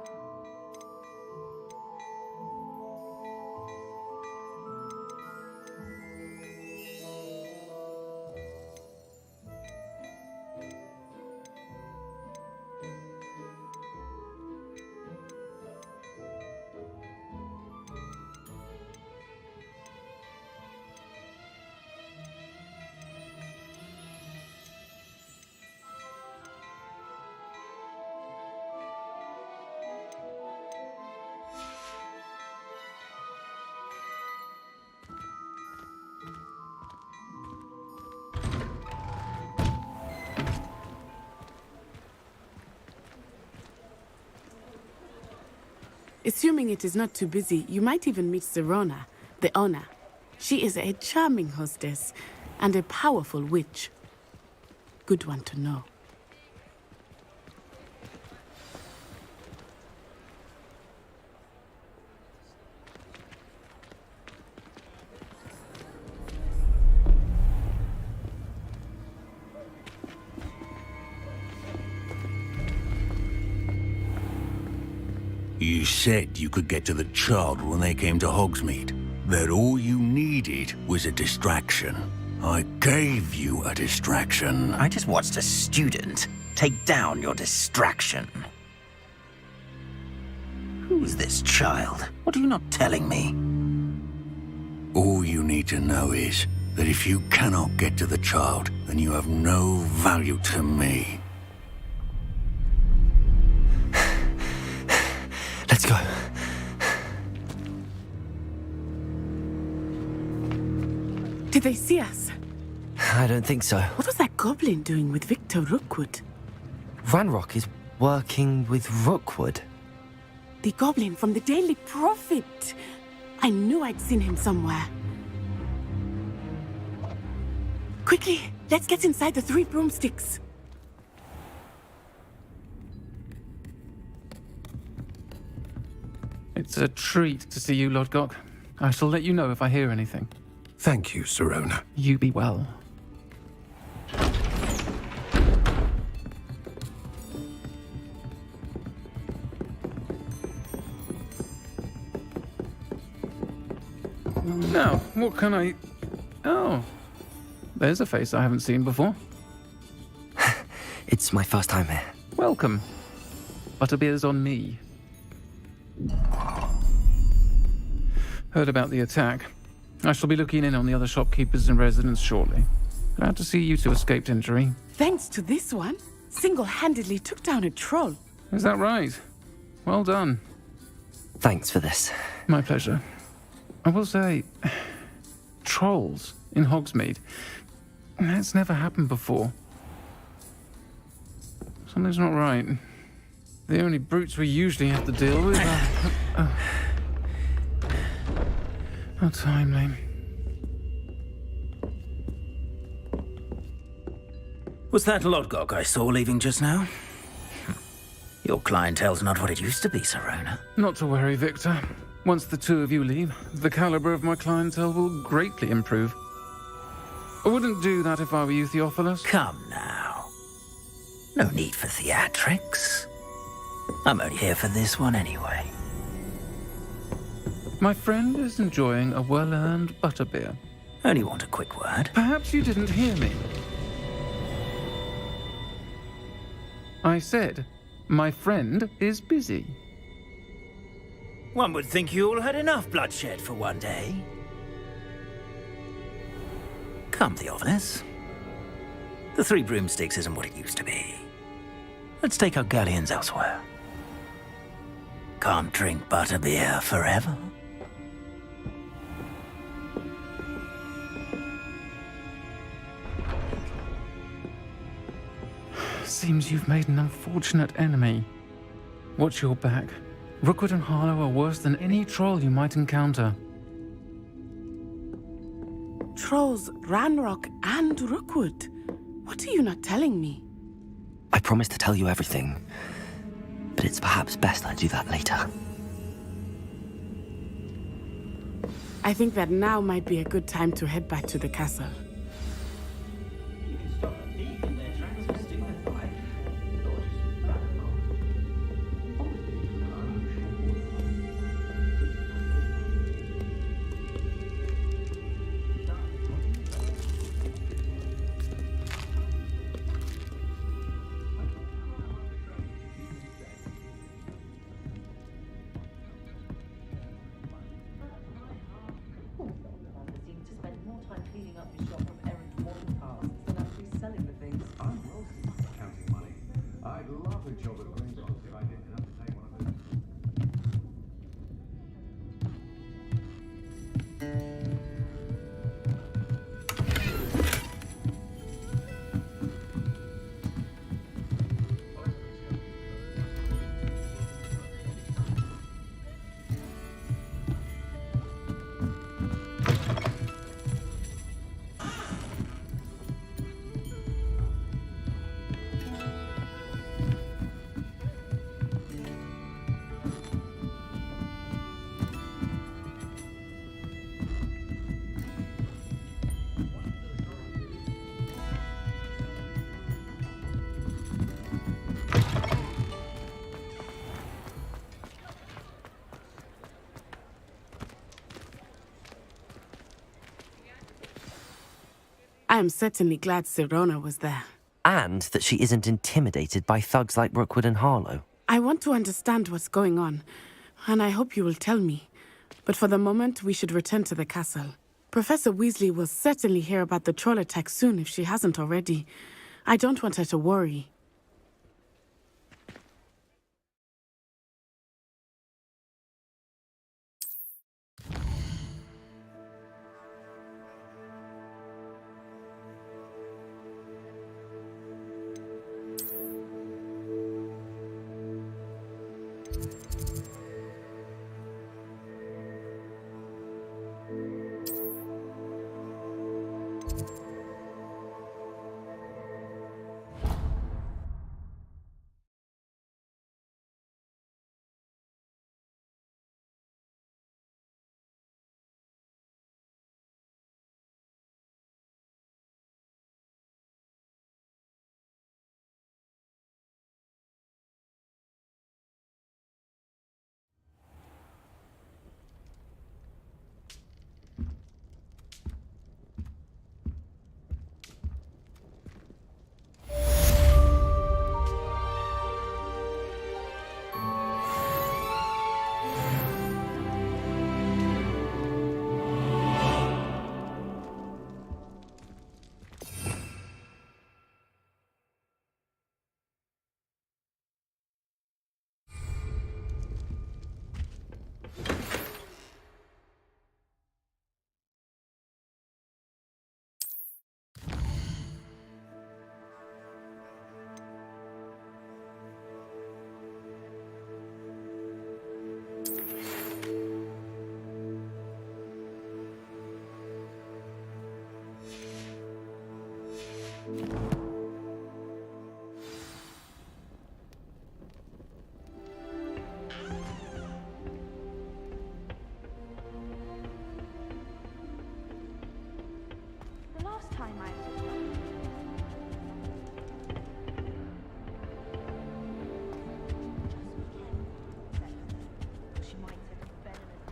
Assuming it is not too busy, you might even meet Sirona, the owner. She is a charming hostess and a powerful witch. Good one to know. You said you could get to the child when they came to Hogsmeade. That all you needed was a distraction. I gave you a distraction. I just watched a student take down your distraction. Who's this child? What are you not telling me? All you need to know is that if you cannot get to the child, then you have no value to me. Let's go. Did they see us? I don't think so. What was that goblin doing with Victor Rookwood? Ranrock is working with Rookwood. The goblin from the Daily Prophet. I knew I'd seen him somewhere. Quickly, let's get inside the Three Broomsticks. It's a treat to see you, Lodgok. I shall let you know if I hear anything. Thank you, Sirona. You be well. Now, what can I... Oh, there's a face I haven't seen before. It's my first time here. Welcome. Butterbeer's on me. Heard about the attack. I shall be looking in on the other shopkeepers and residents shortly. Glad to see you two escaped injury. Thanks to this one, single-handedly took down a troll. Is that right? Well done. Thanks for this. My pleasure. I will say, trolls in Hogsmeade. That's never happened before. Something's not right. The only brutes we usually have to deal with are... How timely. Was that Lodgok I saw leaving just now? Your clientele's not what it used to be, Sirona. Not to worry, Victor. Once the two of you leave, the caliber of my clientele will greatly improve. I wouldn't do that if I were you, Theophilus. Come now. No need for theatrics. I'm only here for this one anyway. My friend is enjoying a well-earned butterbeer. Only want a quick word. Perhaps you didn't hear me. I said, my friend is busy. One would think you all had enough bloodshed for one day. Come, Theophilus. The Three Broomsticks isn't what it used to be. Let's take our galleons elsewhere. Can't drink butterbeer forever. Seems you've made an unfortunate enemy. Watch your back. Rookwood and Harlow are worse than any troll you might encounter. Trolls, Ranrock, and Rookwood. What are you not telling me? I promised to tell you everything, but it's perhaps best I do that later. I think that now might be a good time to head back to the castle. I am certainly glad Sirona was there. And that she isn't intimidated by thugs like Rookwood and Harlow. I want to understand what's going on, and I hope you will tell me. But for the moment, we should return to the castle. Professor Weasley will certainly hear about the troll attack soon if she hasn't already. I don't want her to worry. The last time I she might take a venomous.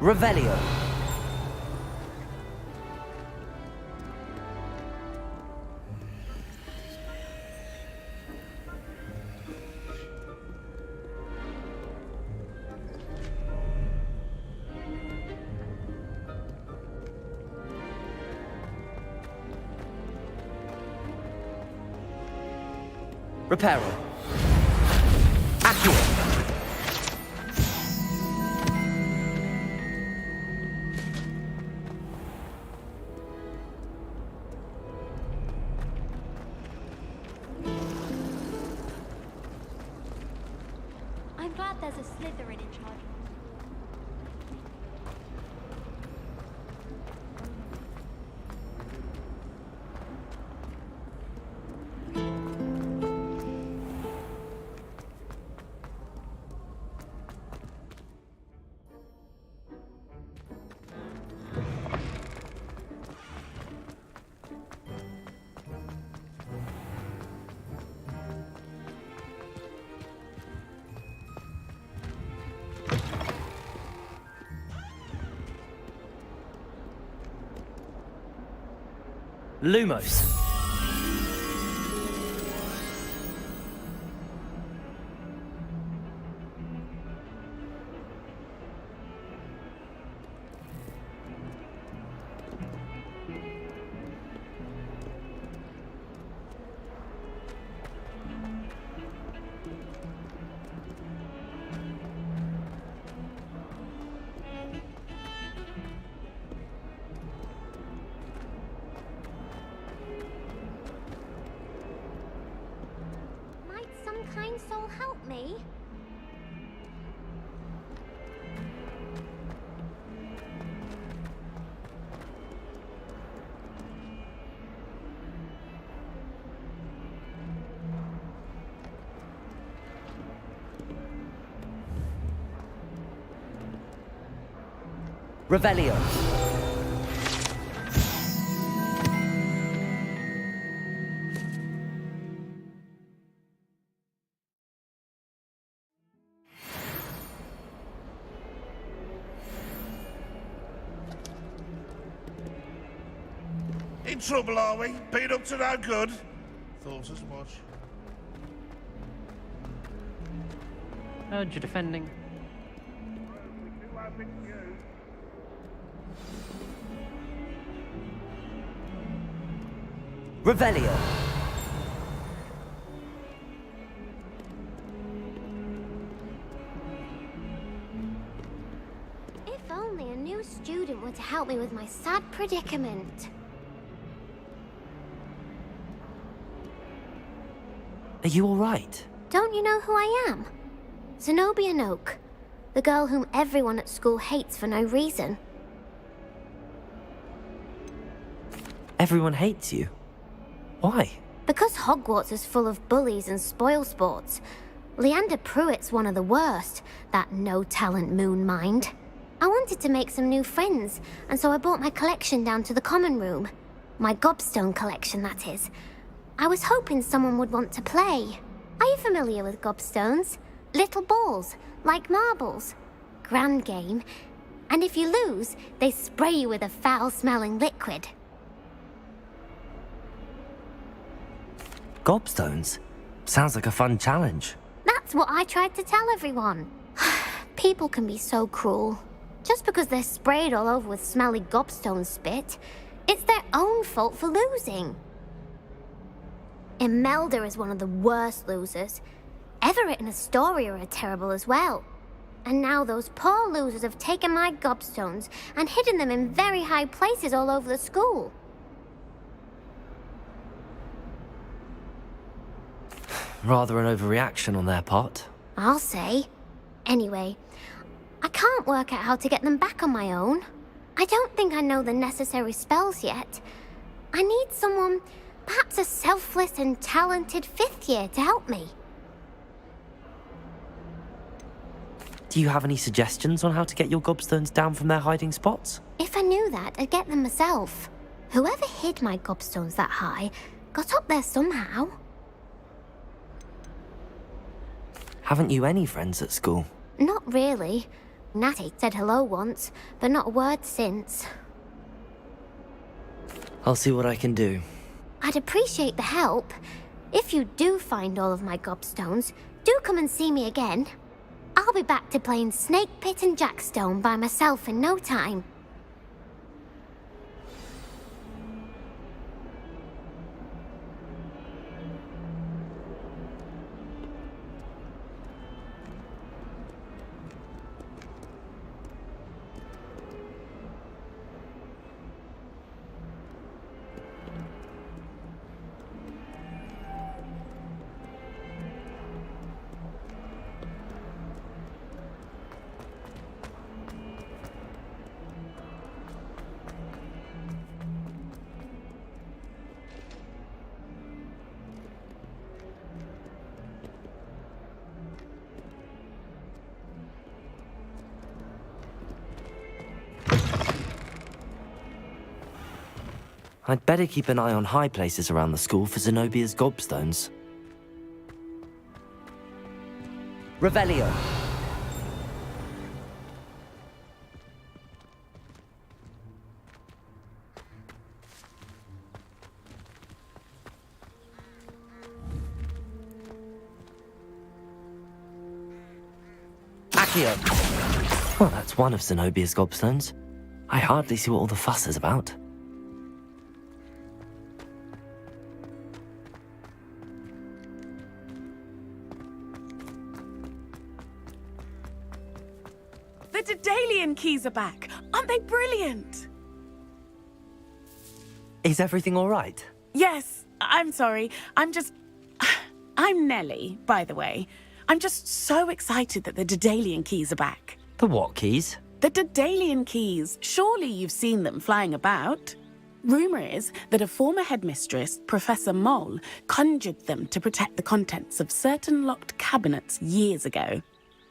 Revelio. Reparo. Accio. I'm glad there's a Slytherin in charge. Lumos. Might some kind soul help me? Revelio. In trouble, are we? Been up to no good? Thought as much. Heard you defending. Revelio. If only a new student were to help me with my sad predicament. Are you all right? Don't you know who I am? Zenobia Noak, the girl whom everyone at school hates for no reason. Everyone hates you. Why? Because Hogwarts is full of bullies and spoilsports. Leander Pruitt's one of the worst, that no-talent moon mind. I wanted to make some new friends, and so I brought my collection down to the common room. My gobstone collection, that is. I was hoping someone would want to play. Are you familiar with gobstones? Little balls, like marbles. Grand game. And if you lose, they spray you with a foul-smelling liquid. Gobstones? Sounds like a fun challenge. That's what I tried to tell everyone. People can be so cruel. Just because they're sprayed all over with smelly gobstone spit, it's their own fault for losing. Imelda is one of the worst losers. Everett and Astoria are terrible as well. And now those poor losers have taken my gobstones and hidden them in very high places all over the school. Rather an overreaction on their part. I'll say. Anyway, I can't work out how to get them back on my own. I don't think I know the necessary spells yet. I need someone, perhaps a selfless and talented fifth year to help me. Do you have any suggestions on how to get your gobstones down from their hiding spots? If I knew that, I'd get them myself. Whoever hid my gobstones that high got up there somehow. Haven't you any friends at school? Not really. Natty said hello once, but not a word since. I'll see what I can do. I'd appreciate the help. If you do find all of my gobstones, do come and see me again. I'll be back to playing Snake Pit and Jackstone by myself in no time. I'd better keep an eye on high places around the school for Zenobia's gobstones. Revelio. Accio. Well, that's one of Zenobia's gobstones. I hardly see what all the fuss is about. The Daedalian keys are back. Aren't they brilliant? Is everything all right? Yes, I'm sorry. I'm Nellie, by the way. I'm just so excited that the Daedalian keys are back. The what keys? The Daedalian keys. Surely you've seen them flying about. Rumour is that a former headmistress, Professor Mole, conjured them to protect the contents of certain locked cabinets years ago.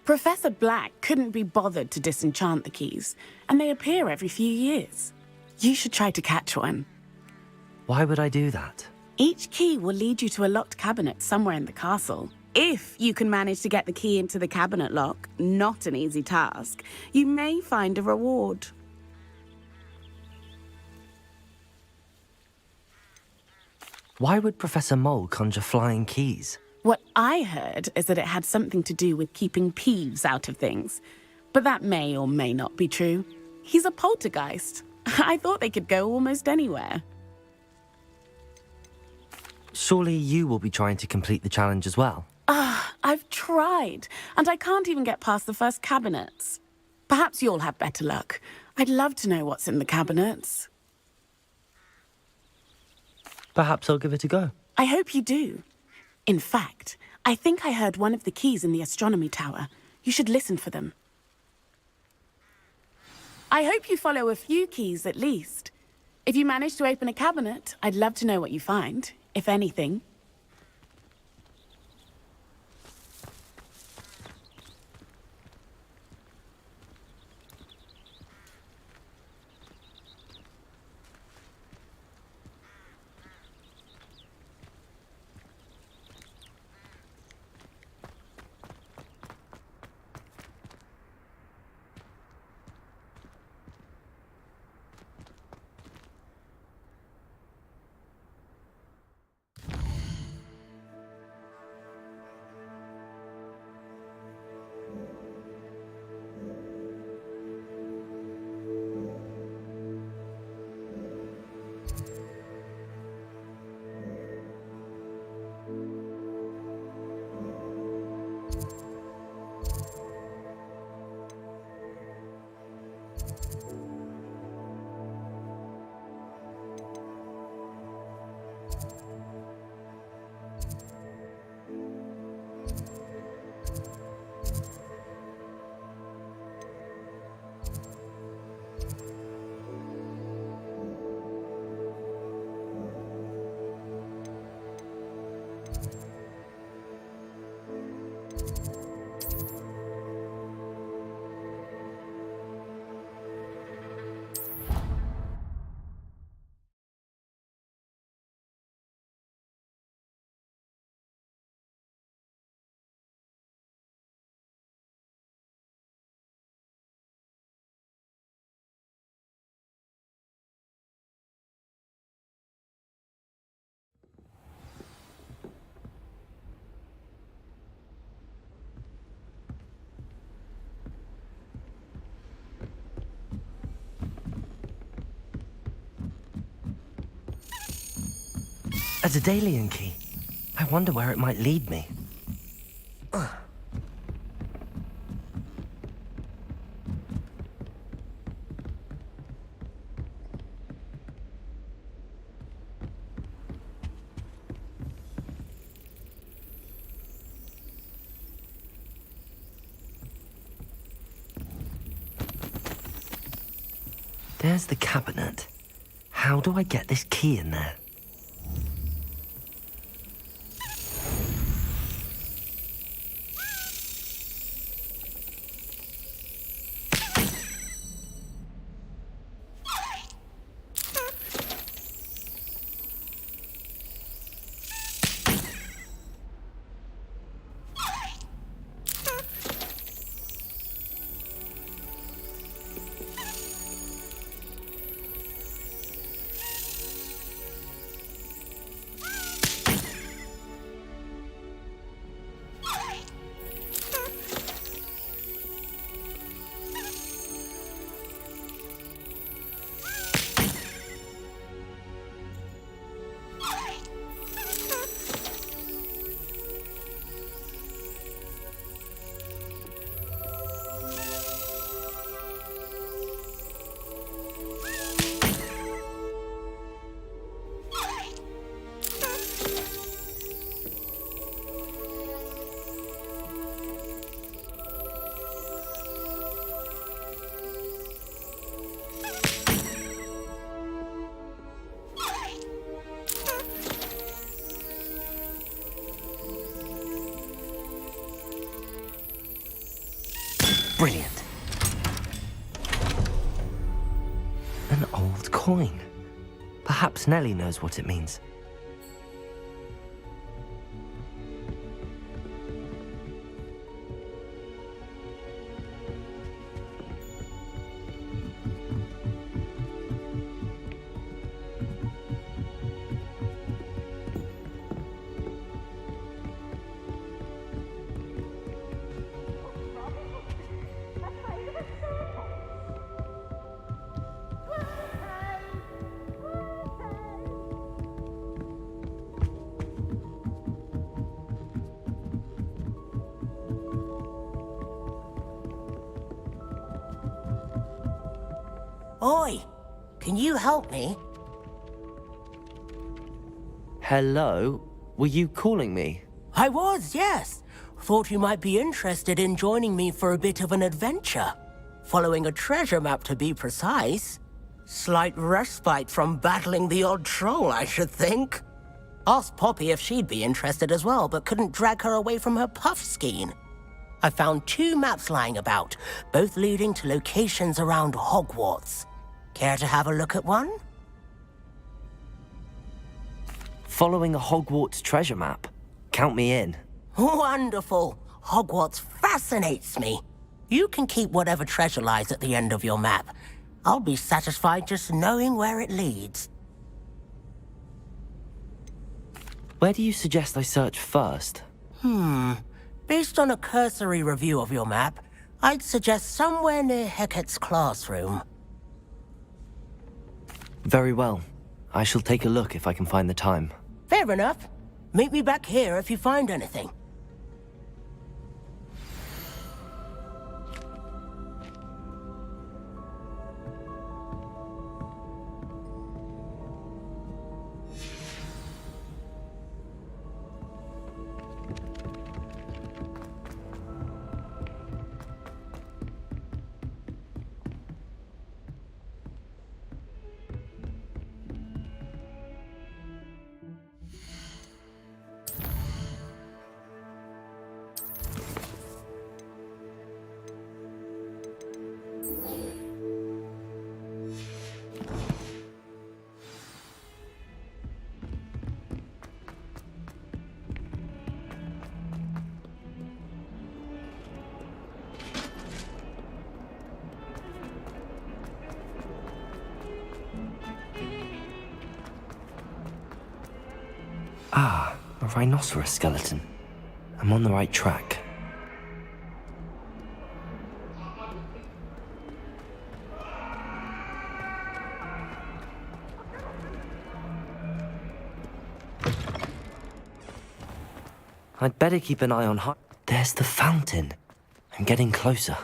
Professor Black couldn't be bothered to disenchant the keys, and they appear every few years. You should try to catch one. Why would I do that? Each key will lead you to a locked cabinet somewhere in the castle. If you can manage to get the key into the cabinet lock, not an easy task, you may find a reward. Why would Professor Mole conjure flying keys? What I heard is that it had something to do with keeping Peeves out of things. But that may or may not be true. He's a poltergeist. I thought they could go almost anywhere. Surely you will be trying to complete the challenge as well. I've tried, and I can't even get past the first cabinets. Perhaps you'll have better luck. I'd love to know what's in the cabinets. Perhaps I'll give it a go. I hope you do. In fact, I think I heard one of the keys in the astronomy tower. You should listen for them. I hope you follow a few keys at least. If you manage to open a cabinet, I'd love to know what you find, if anything. A Daedalian key. I wonder where it might lead me. There's the cabinet. How do I get this key in there? Brilliant. An old coin. Perhaps Nellie knows what it means. Oi, can you help me? Hello? Were you calling me? I was, yes. Thought you might be interested in joining me for a bit of an adventure. Following a treasure map, to be precise. Slight respite from battling the odd troll, I should think. Asked Poppy if she'd be interested as well, but couldn't drag her away from her puff skein. I found 2 maps lying about, both leading to locations around Hogwarts. Care to have a look at one? Following a Hogwarts treasure map? Count me in. Wonderful. Hogwarts fascinates me. You can keep whatever treasure lies at the end of your map. I'll be satisfied just knowing where it leads. Where do you suggest I search first? Based on a cursory review of your map, I'd suggest somewhere near Hecat's classroom. Very well. I shall take a look if I can find the time. Fair enough. Meet me back here if you find anything. Ah, a rhinoceros skeleton. I'm on the right track. I'd better keep an eye on There's the fountain. I'm getting closer.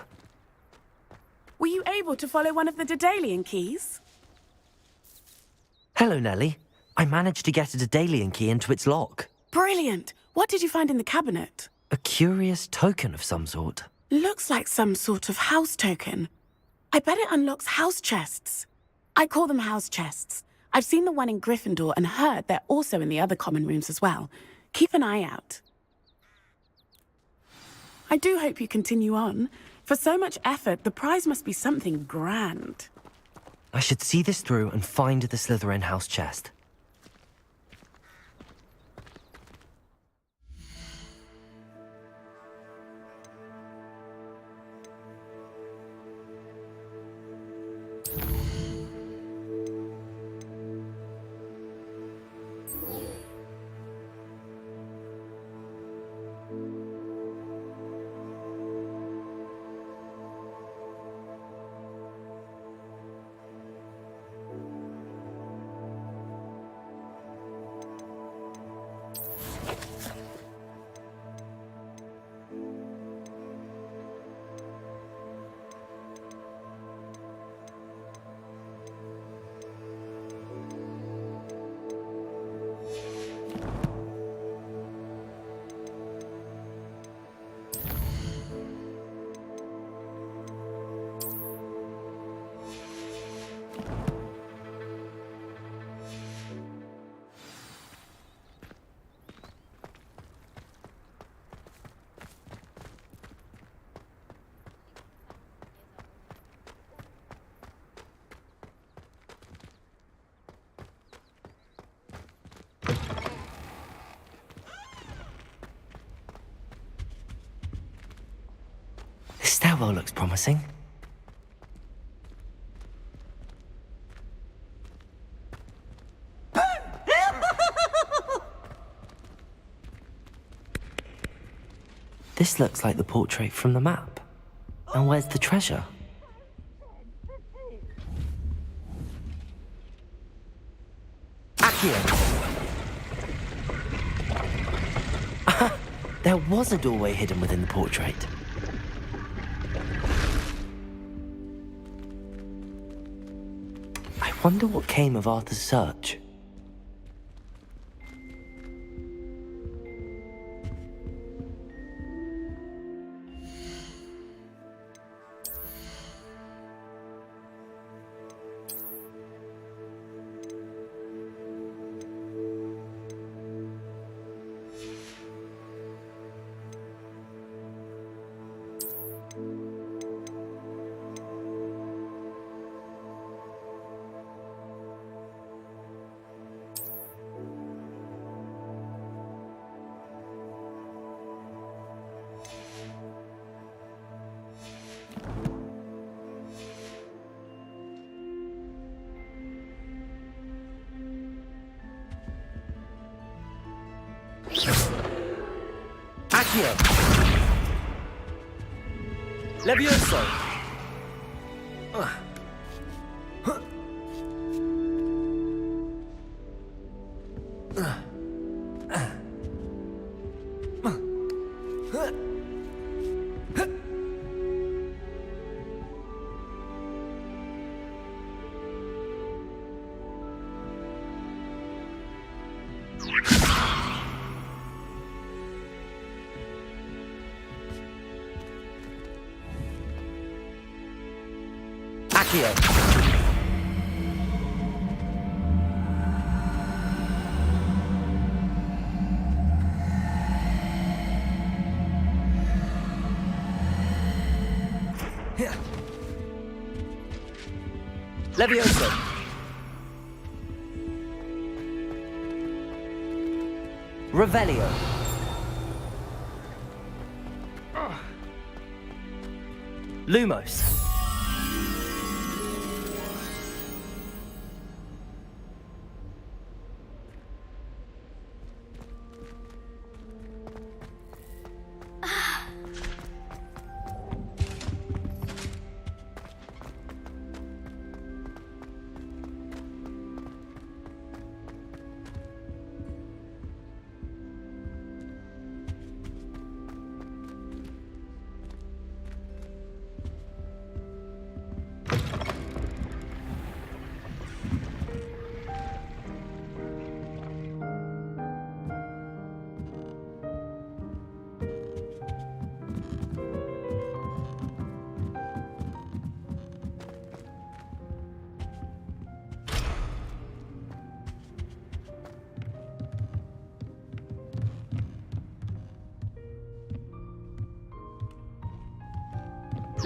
Were you able to follow one of the Daedalian keys? Hello, Nellie. I managed to get a Daedalian key into its lock. Brilliant! What did you find in the cabinet? A curious token of some sort. Looks like some sort of house token. I bet it unlocks house chests. I call them house chests. I've seen the one in Gryffindor and heard they're also in the other common rooms as well. Keep an eye out. I do hope you continue on. For so much effort, the prize must be something grand. I should see this through and find the Slytherin house chest. Stairwell looks promising. This looks like the portrait from the map. And where's the treasure? Accio! There was a doorway hidden within the portrait. I wonder what came of Arthur's search. Accio! Levioso! Accio! Levioso! Revelio! Lumos!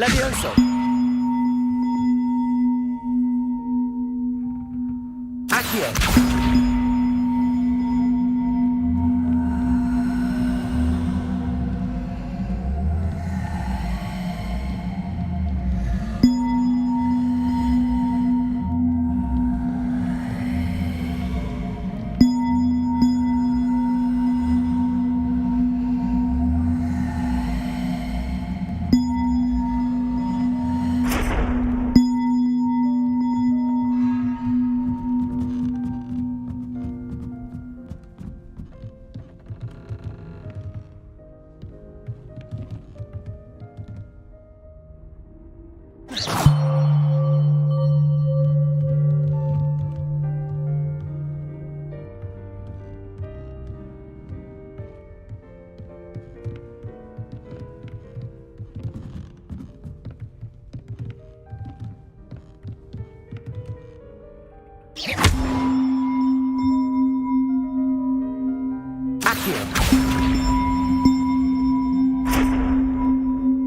Levioso! Accio!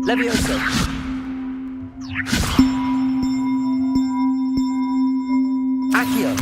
Levioso! Accio!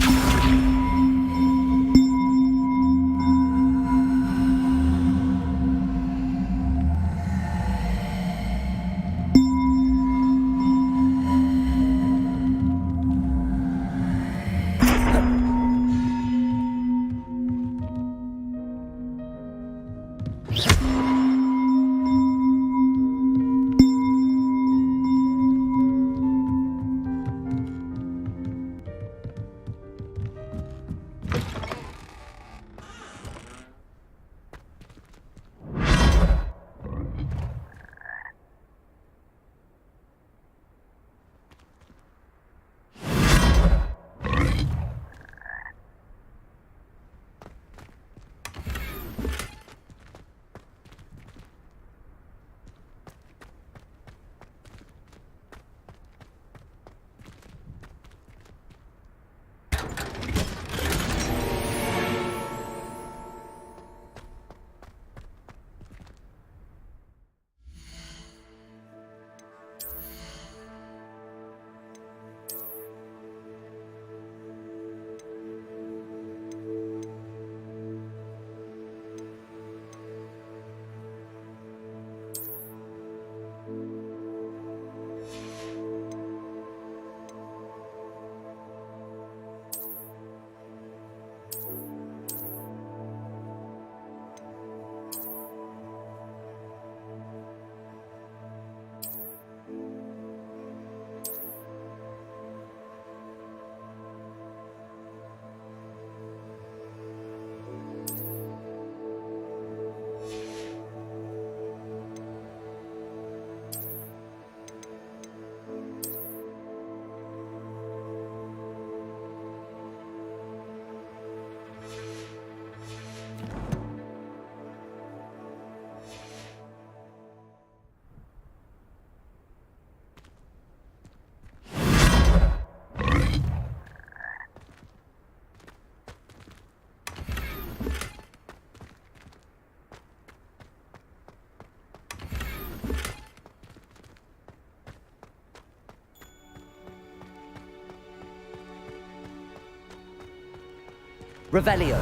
Revelio.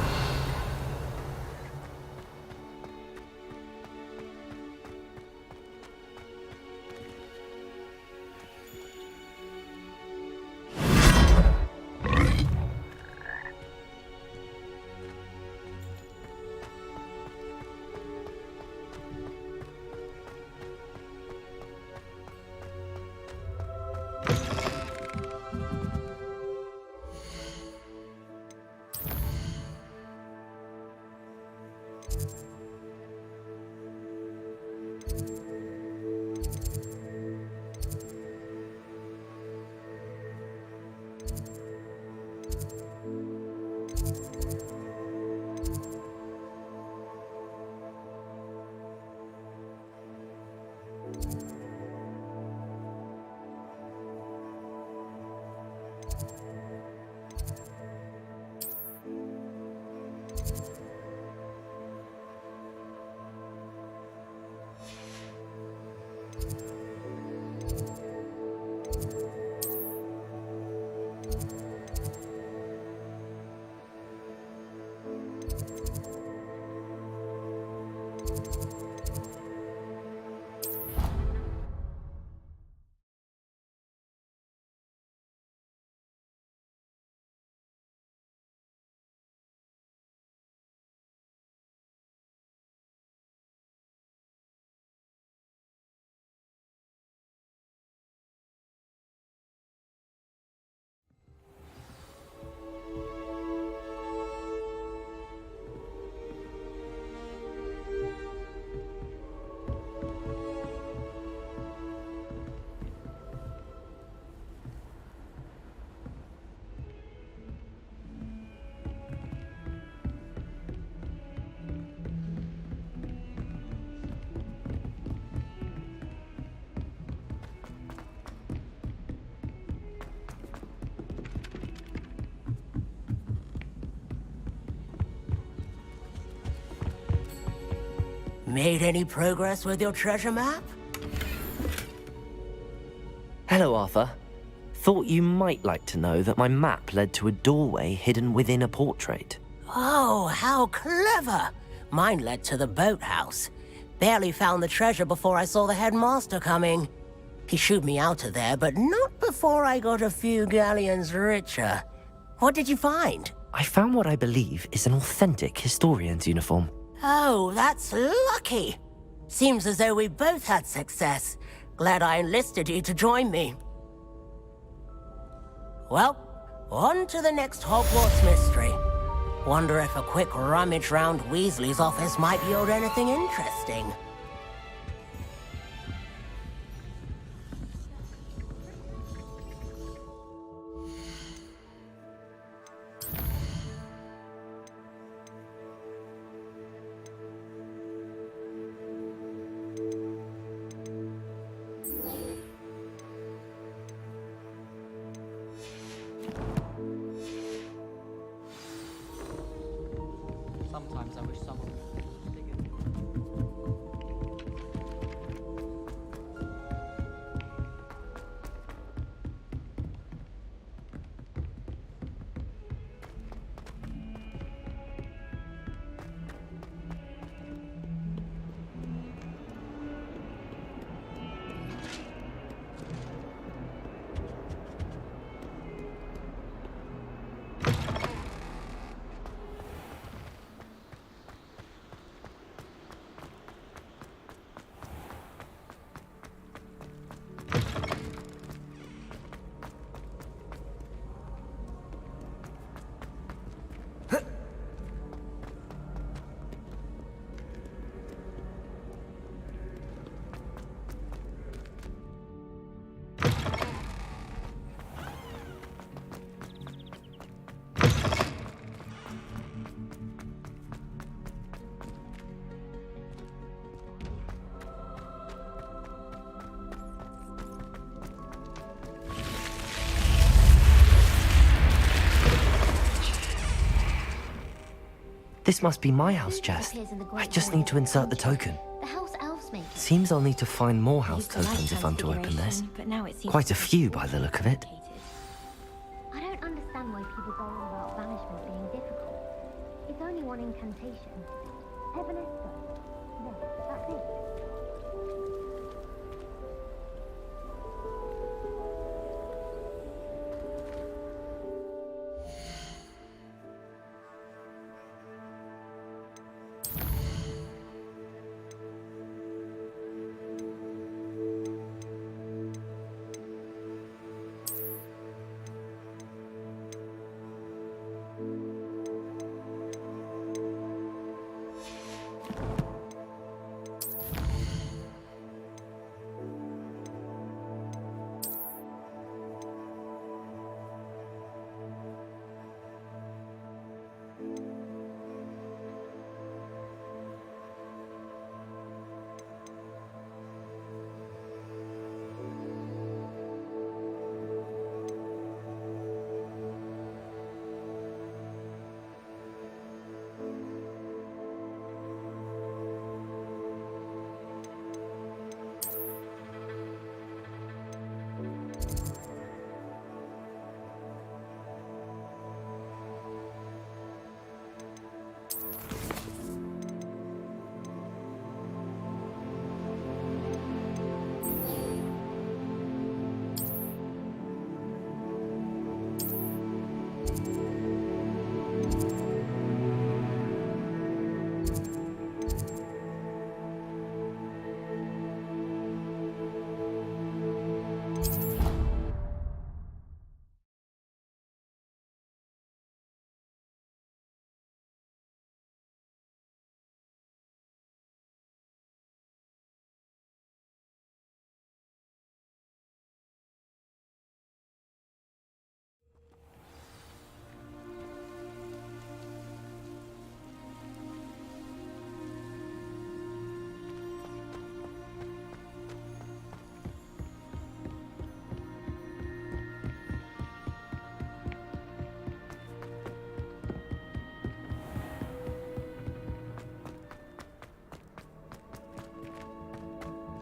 Made any progress with your treasure map? Hello, Arthur. Thought you might like to know that my map led to a doorway hidden within a portrait. Oh, how clever! Mine led to the boathouse. Barely found the treasure before I saw the headmaster coming. He shooed me out of there, but not before I got a few galleons richer. What did you find? I found what I believe is an authentic historian's uniform. Oh, that's lucky. Seems as though we both had success. Glad I enlisted you to join me. Well, on to the next Hogwarts mystery. Wonder if a quick rummage round Weasley's office might yield anything interesting. Sometimes I wish someone would dig it. This must be my house chest. I just need to insert the token. The house elves make it. Seems I'll need to find more house Used to like tokens if I'm to open this. Transfiguration, but now it seems Quite a few by the look of it. I don't understand why people go on about banishment being difficult. It's only one incantation. Evanesco. There, that's it.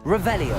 Revelio.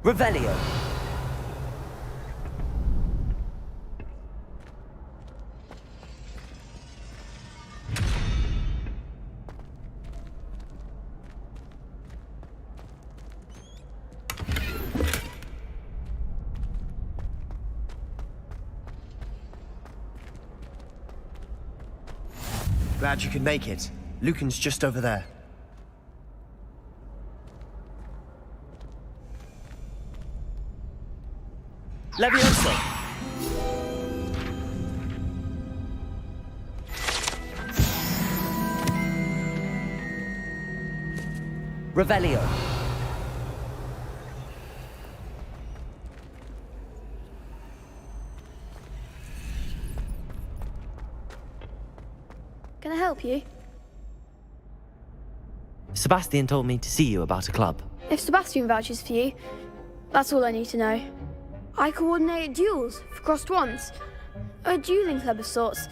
Revelio. Glad you could make it. Lucan's just over there. Leviosa! Revelio. Can I help you? Sebastian told me to see you about a club. If Sebastian vouches for you, that's all I need to know. I coordinate duels for crossed ones. A dueling club of sorts.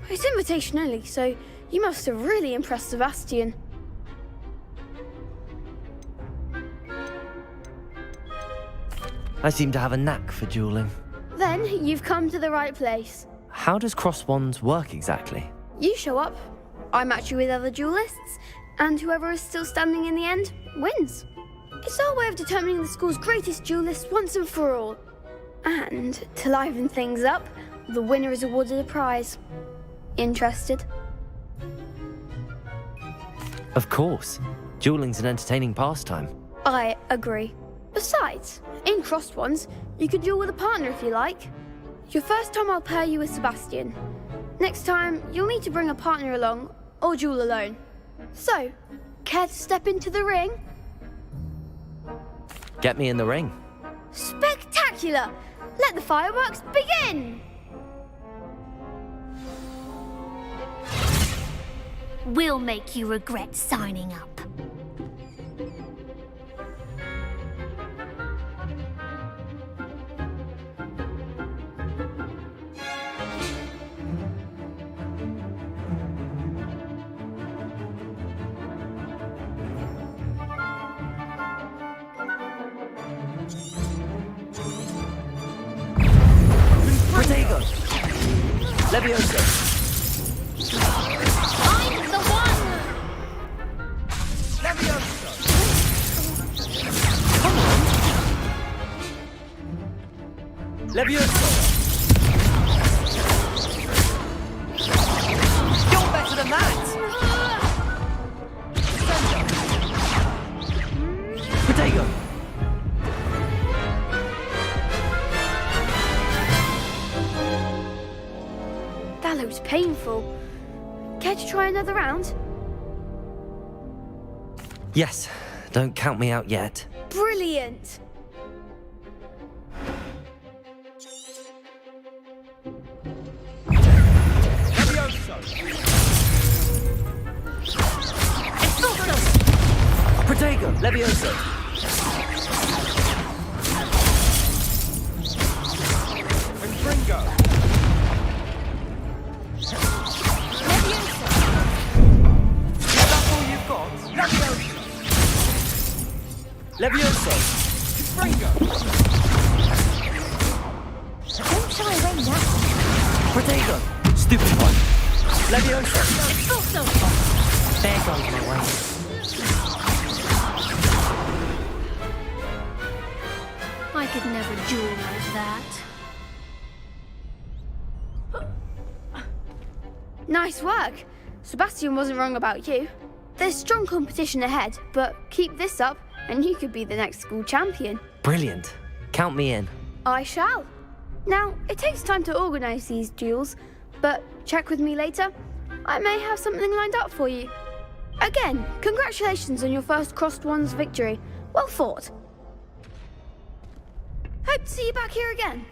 It's invitation only, so you must have really impressed Sebastian. I seem to have a knack for dueling. Then you've come to the right place. How does cross wands work exactly? You show up, I match you with other duelists, and whoever is still standing in the end wins. It's our way of determining the school's greatest duelist once and for all. And to liven things up, the winner is awarded a prize. Interested? Of course. Dueling's an entertaining pastime. I agree. Besides, in crossed ones, you could duel with a partner if you like. Your first time I'll pair you with Sebastian. Next time, you'll need to bring a partner along, or duel alone. So, care to step into the ring? Get me in the ring. Spectacular! Let the fireworks begin! We'll make you regret signing up. Protego! Levioso! I'm the one! Levioso! Levioso! You're better than that! Protego! That looks painful. Care to try another round? Yes, don't count me out yet. Brilliant! Protego! Levioso! Levioso! Don't shy away now. Protego! Stupid one! Levioso! Expulso! There goes my way. I could never duel like that. Nice work. Sebastian wasn't wrong about you. There's strong competition ahead, but keep this up and you could be the next school champion. Brilliant. Count me in. I shall. Now, it takes time to organise these duels, but check with me later. I may have something lined up for you. Again, congratulations on your first Crossed Ones victory. Well fought. Hope to see you back here again.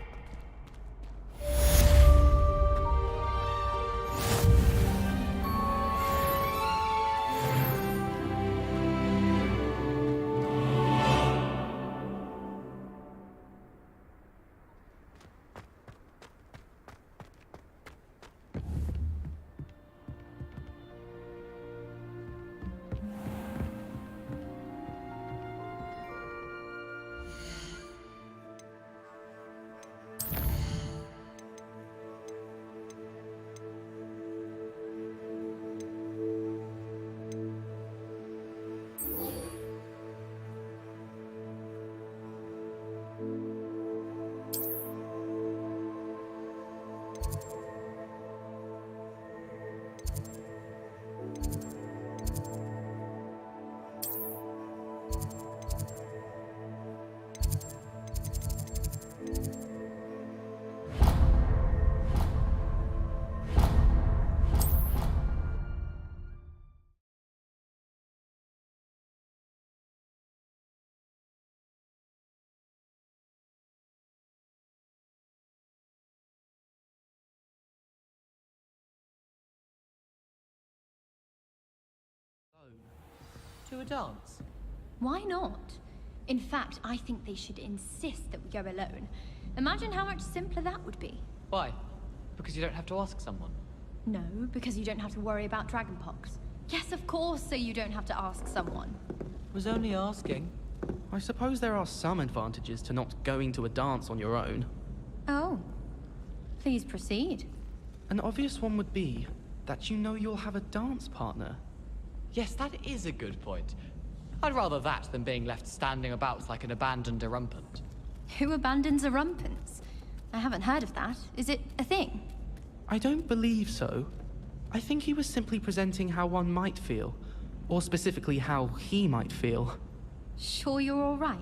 To a dance? Why not? In fact, I think they should insist that we go alone. Imagine how much simpler that would be. Why? Because you don't have to ask someone. No, because you don't have to worry about dragonpox. Yes, of course, so you don't have to ask someone. Was only asking. I suppose there are some advantages to not going to a dance on your own. Oh. Please proceed. An obvious one would be that you know you'll have a dance partner. Yes, that is a good point. I'd rather that than being left standing about like an abandoned erumpent. Who abandons erumpents? I haven't heard of that. Is it a thing? I don't believe so. I think he was simply presenting how one might feel, or specifically how he might feel. Sure you're all right?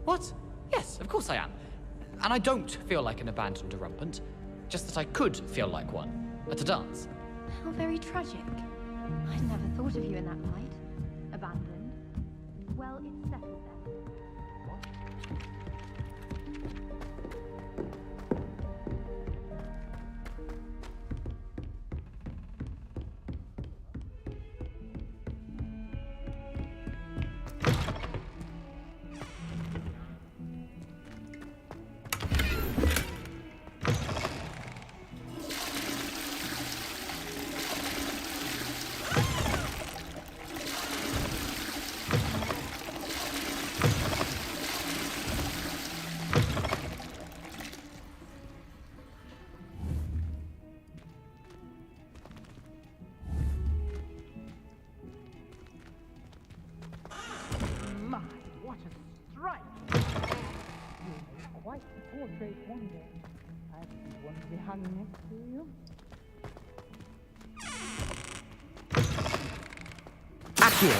What? Yes, of course I am. And I don't feel like an abandoned derumpant, just that I could feel like one at a dance. How very tragic. I'd never thought of you in that light. Abandoned. Well, it's settled then. My, what a strike! You make quite the portrait one day. I want to be hung next to you. Accio!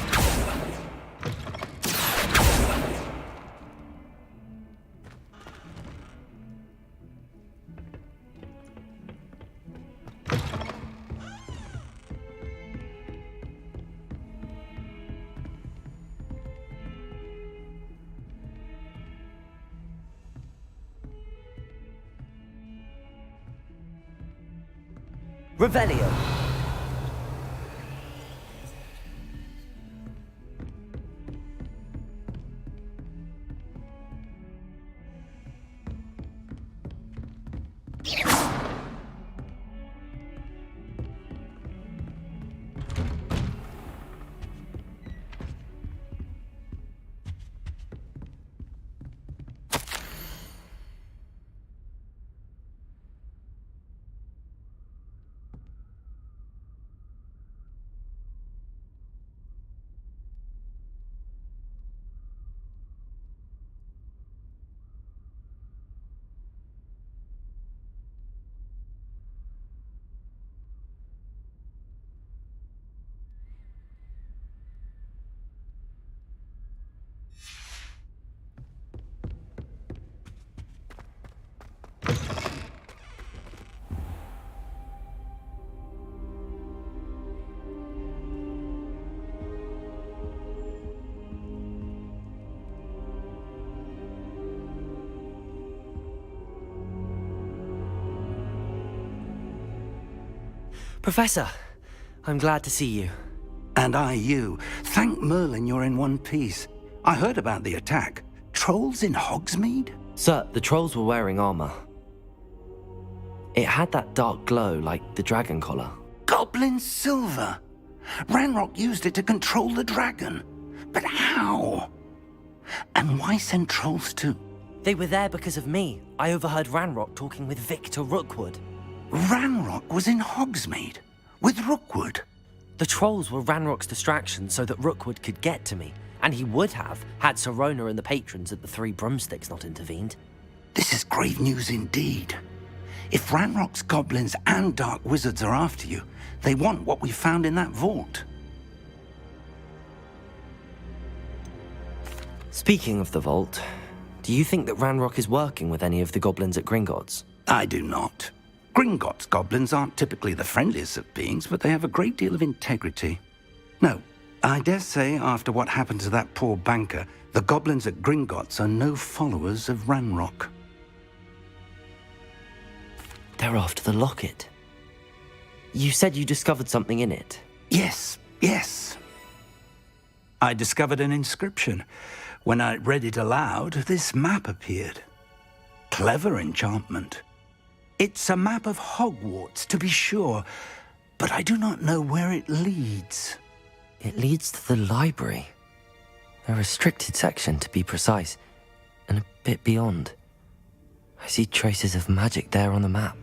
Revelio. Professor, I'm glad to see you. And I you. Thank Merlin you're in one piece. I heard about the attack. Trolls in Hogsmeade? Sir, the trolls were wearing armor. It had that dark glow like the dragon collar. Goblin silver! Ranrock used it to control the dragon. But how? And why send trolls too? They were there because of me. I overheard Ranrock talking with Victor Rookwood. Ranrock was in Hogsmeade? With Rookwood? The trolls were Ranrock's distraction so that Rookwood could get to me. And he would have, had Sirona and the patrons at the Three Broomsticks not intervened. This is grave news indeed. If Ranrock's goblins and dark wizards are after you, they want what we found in that vault. Speaking of the vault, do you think that Ranrock is working with any of the goblins at Gringotts? I do not. Gringotts goblins aren't typically the friendliest of beings, but they have a great deal of integrity. No, I dare say after what happened to that poor banker, the goblins at Gringotts are no followers of Ranrock. They're after the locket. You said you discovered something in it. Yes. I discovered an inscription. When I read it aloud, this map appeared. Clever enchantment. It's a map of Hogwarts, to be sure, but I do not know where it leads. It leads to the library. A restricted section, to be precise, and a bit beyond. I see traces of magic there on the map.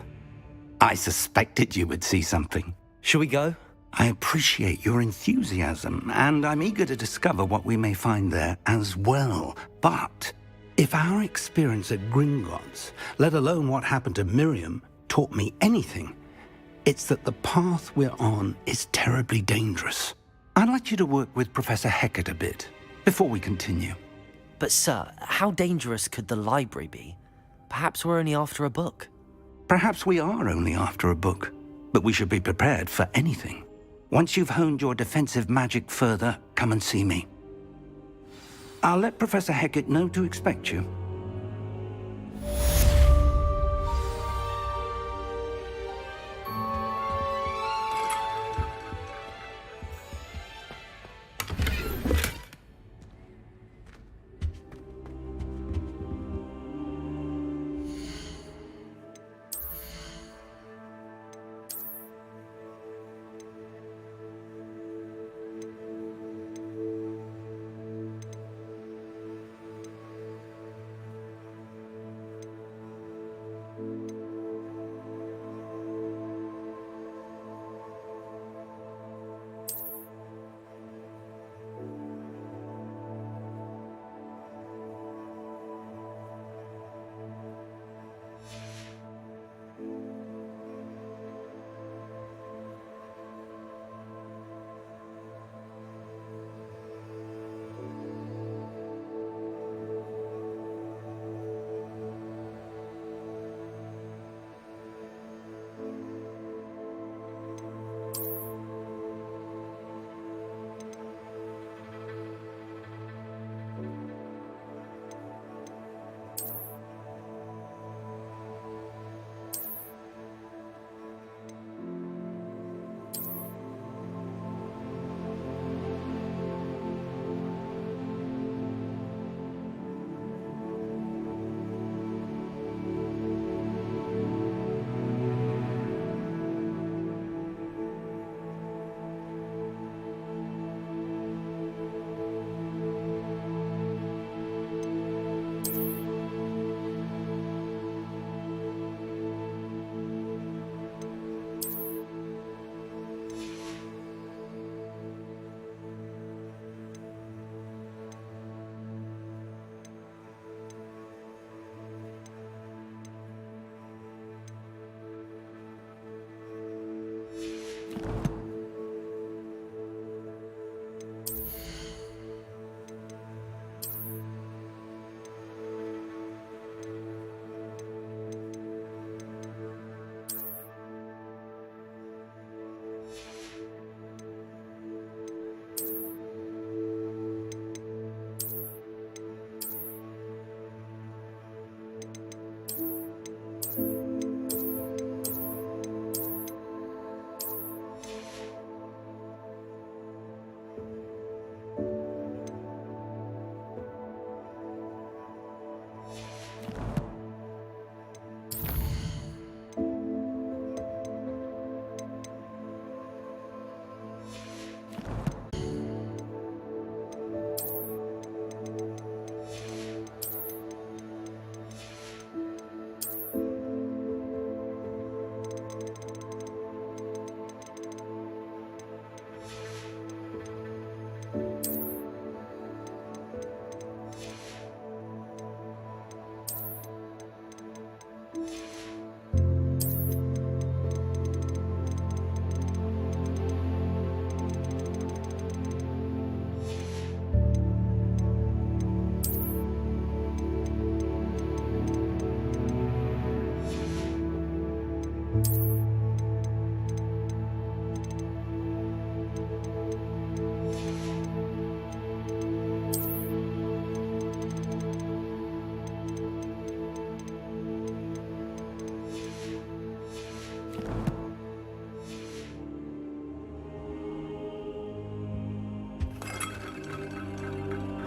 I suspected you would see something. Shall we go? I appreciate your enthusiasm, and I'm eager to discover what we may find there as well. But if our experience at Gringotts, let alone what happened to Miriam, taught me anything, it's that the path we're on is terribly dangerous. I'd like you to work with Professor Hecat a bit before we continue. But sir, how dangerous could the library be? Perhaps we're only after a book. Perhaps we are only after a book, but we should be prepared for anything. Once you've honed your defensive magic further, come and see me. I'll let Professor Hecat know to expect you.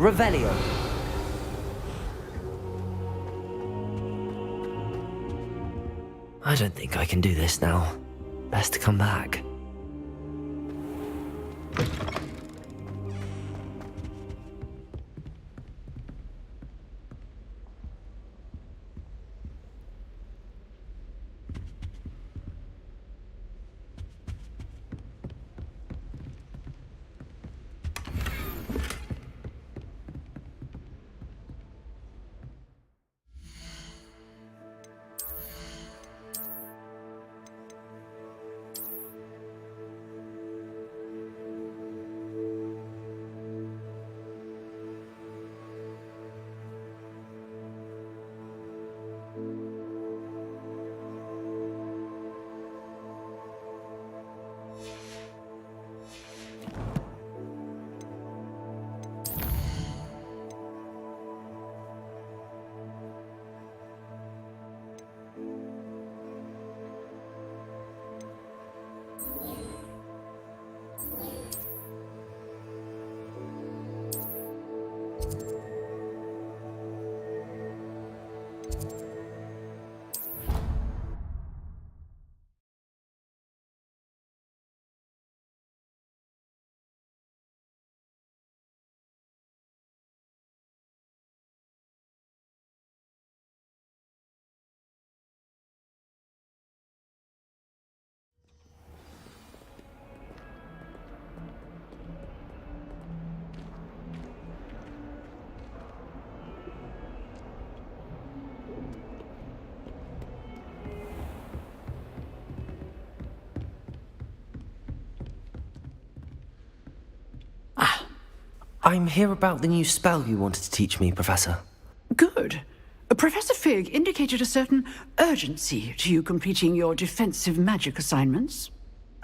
Revelio. I don't think I can do this now. Best to come back. I'm here about the new spell you wanted to teach me, Professor. Good. Professor Fig indicated a certain urgency to you completing your defensive magic assignments.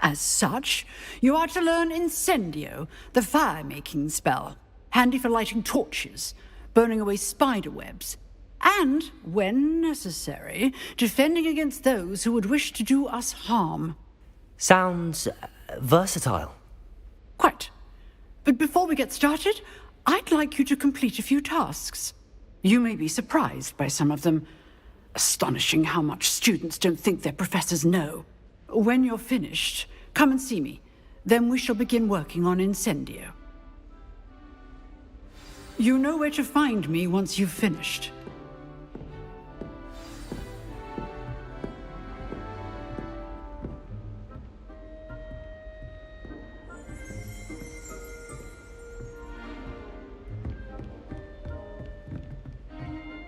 As such, you are to learn Incendio, the fire-making spell, handy for lighting torches, burning away spider webs, and, when necessary, defending against those who would wish to do us harm. Sounds versatile. Quite. But before we get started, I'd like you to complete a few tasks. You may be surprised by some of them. Astonishing how much students don't think their professors know. When you're finished, come and see me. Then we shall begin working on Incendio. You know where to find me once you've finished.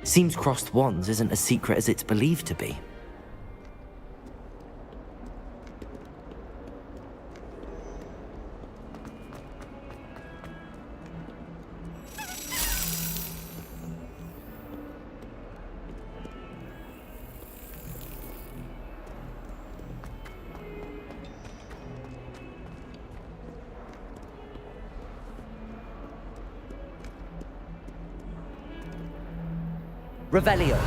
Seems crossed wands isn't as secret as it's believed to be. Revelio.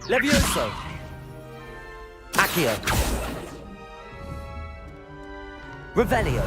Levioso. Accio. Revelio.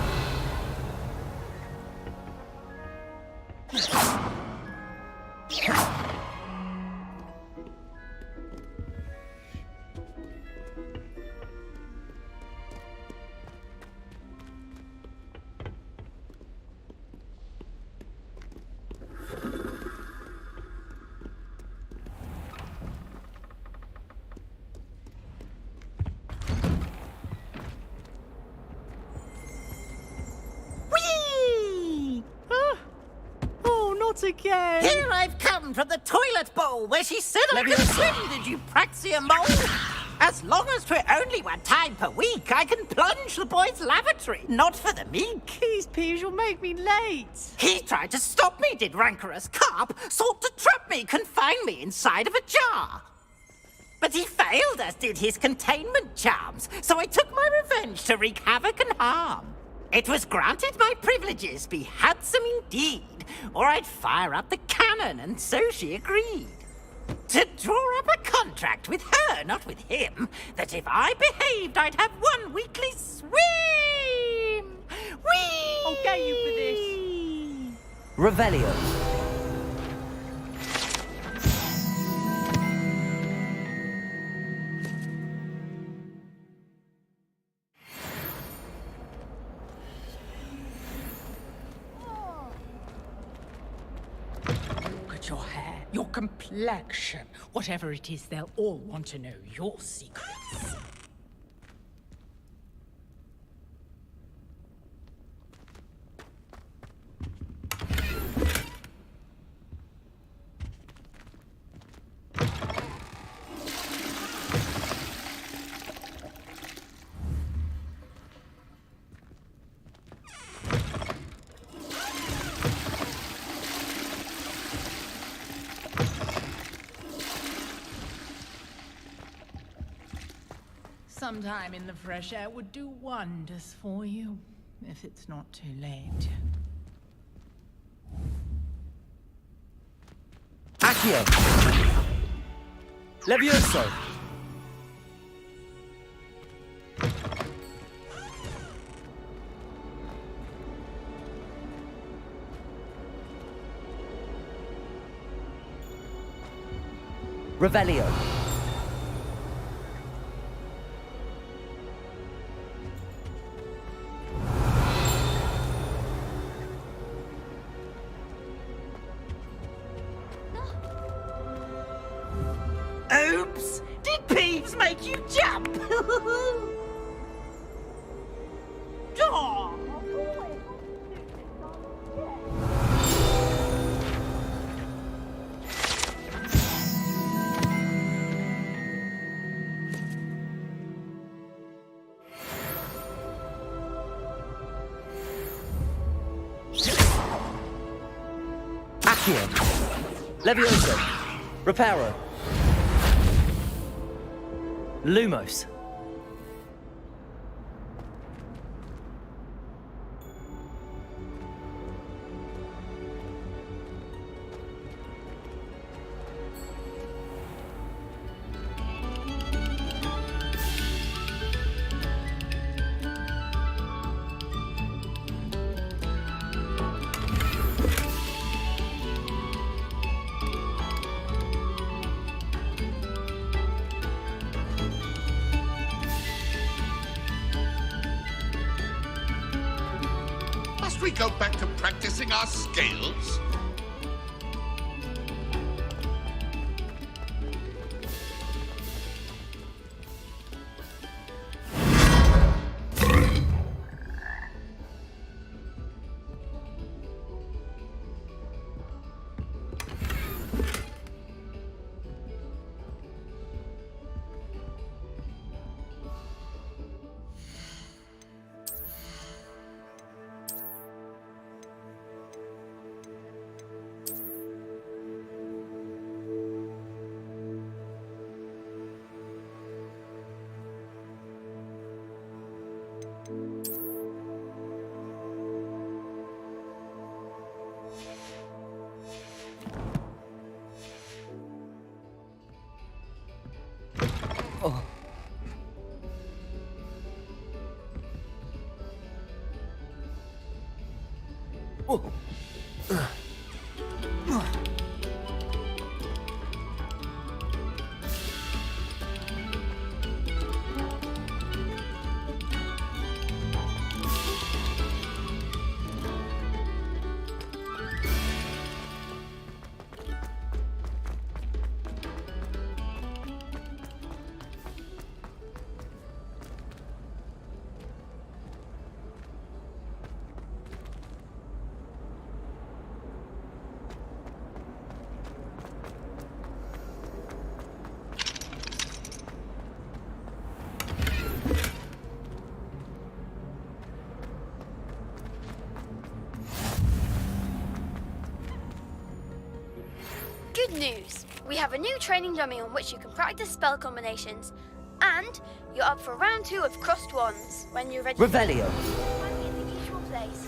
Again. Here I've come from the toilet bowl where she said I could swim, did you praxia mole? As long as 'twere only 1 time per week, I can plunge the boy's lavatory, not for the meek. These peeves will make me late. He tried to stop me, did rancorous carp, sought to trap me, confine me inside of a jar. But he failed, as did his containment charms, so I took my revenge to wreak havoc and harm. It was granted my privileges be handsome indeed, or I'd fire up the cannon, and so she agreed. To draw up a contract with her, not with him, that if I behaved, I'd have 1 weekly swim! Whee! I'll get you for this. Revelio. Your hair, your complexion, whatever it is, they'll all want to know your secrets. Some time in the fresh air would do wonders for you, if it's not too late. Accio! Levioso! Revelio. Oops! Did Peeves make you jump? Aw. Accio. Levioso. Reparo. Lumos. Must we go back to practicing our scales? Oh. Oh. Good news! We have a new training dummy on which you can practice spell combinations. And you're up for round 2 of Crossed Wands. When you're ready, Revelio. find me in the usual place.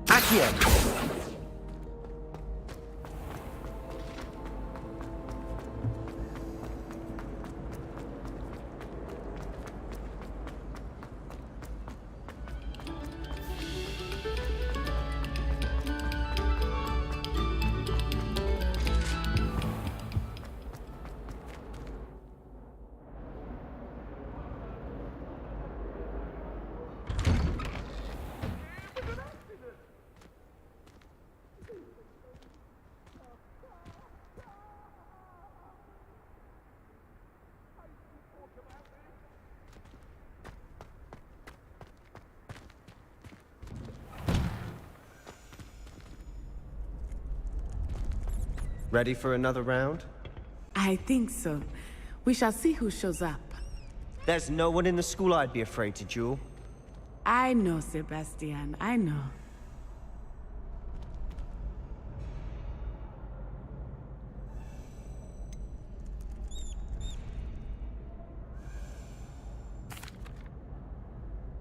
Accio. Ready for another round? I think so. We shall see who shows up. There's no one in the school I'd be afraid to duel. I know, Sebastian. I know.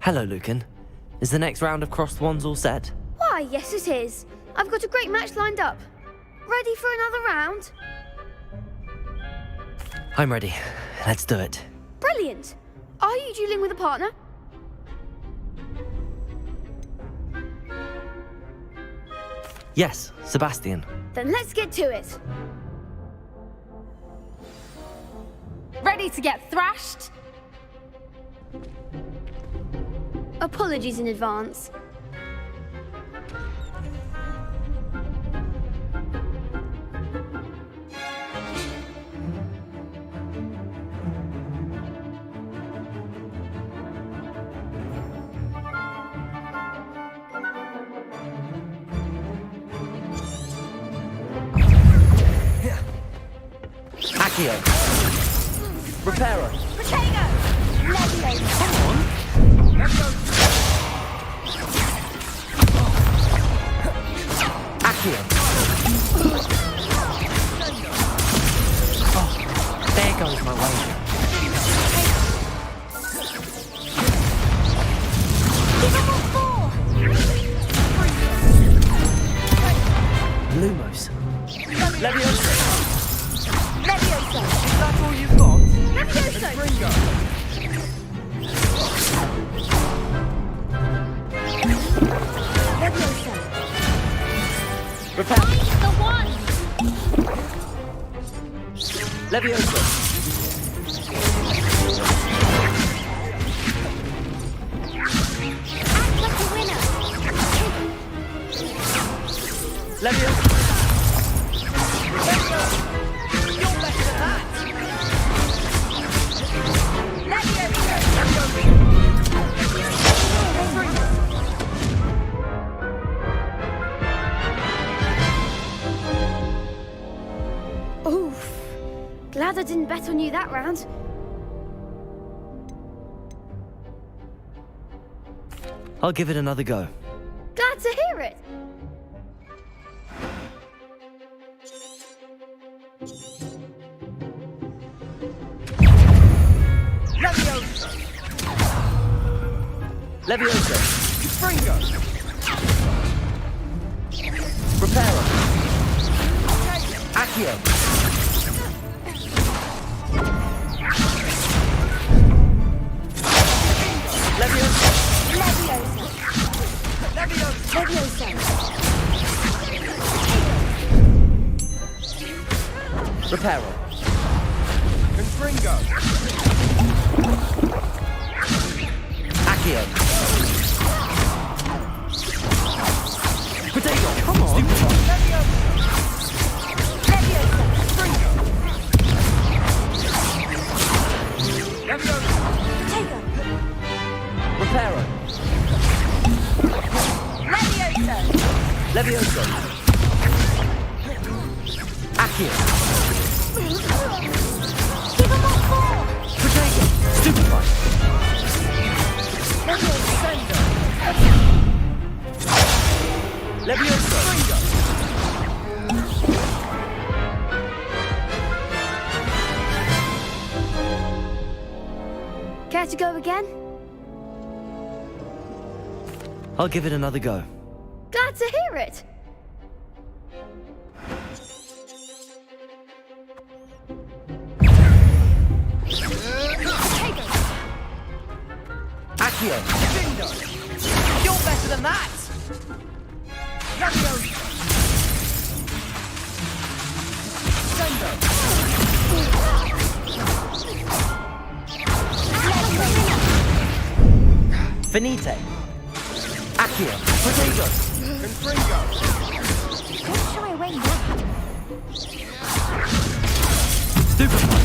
Hello, Lucan. Is the next round of crossed wands all set? Why, yes it is. I've got a great match lined up. Ready for another round? I'm ready. Let's do it. Brilliant. Are you dueling with a partner? Yes, Sebastian. Then let's get to it. Ready to get thrashed? Apologies in advance. Accio. Reparo. Protego! Leviosa! Come on! Accio. Oh, there goes my way. Lumos. Leviosa! Leviosa. Is that all you've got? Leviosa! Ringo. Leviosa! Repair. The one! Leviosa. Act like a winner! Leviosa. You're better than that. Oof. Glad I didn't bet on you that round. I'll give it another go. Glad to hear it. Leviosa. Leviosa. Ringo. Reparo. Accio. Leviosa. Leviosa! Leviosa. Leviosa! Reparo. Confringo. Accio. Potato. Come on. Leviosa! Confringo. Leviosa. Potato! Reparo. Leviosa! Leviosa. Accio. Give him all four! Potato. Stupefy. Leviosa! Leviosa. Care to go again? I'll give it another go. Glad to hear it. Accio. You're better than that. Leviosa. Sendo. Finite. Accio. Potato. Confringo. Don't shy away now. Stupefy.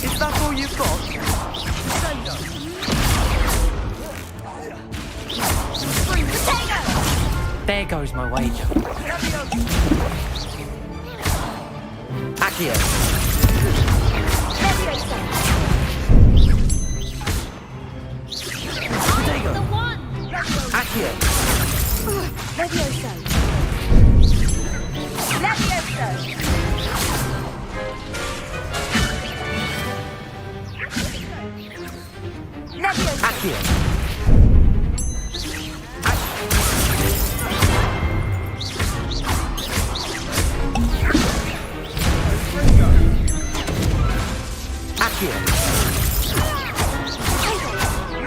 Is that all you've got? Sendo. Potato! There goes my wager. Accio. The one! Accio. Levioso! Levioso! Levioso! Accio. Accio.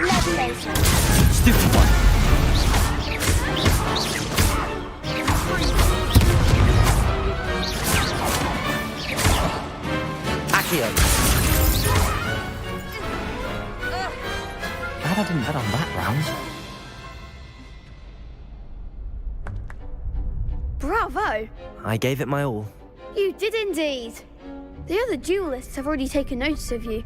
Levioso! Stupid one. Accio. Glad I didn't bet on that round. Bravo! I gave it my all. You did indeed. The other duelists have already taken notice of you,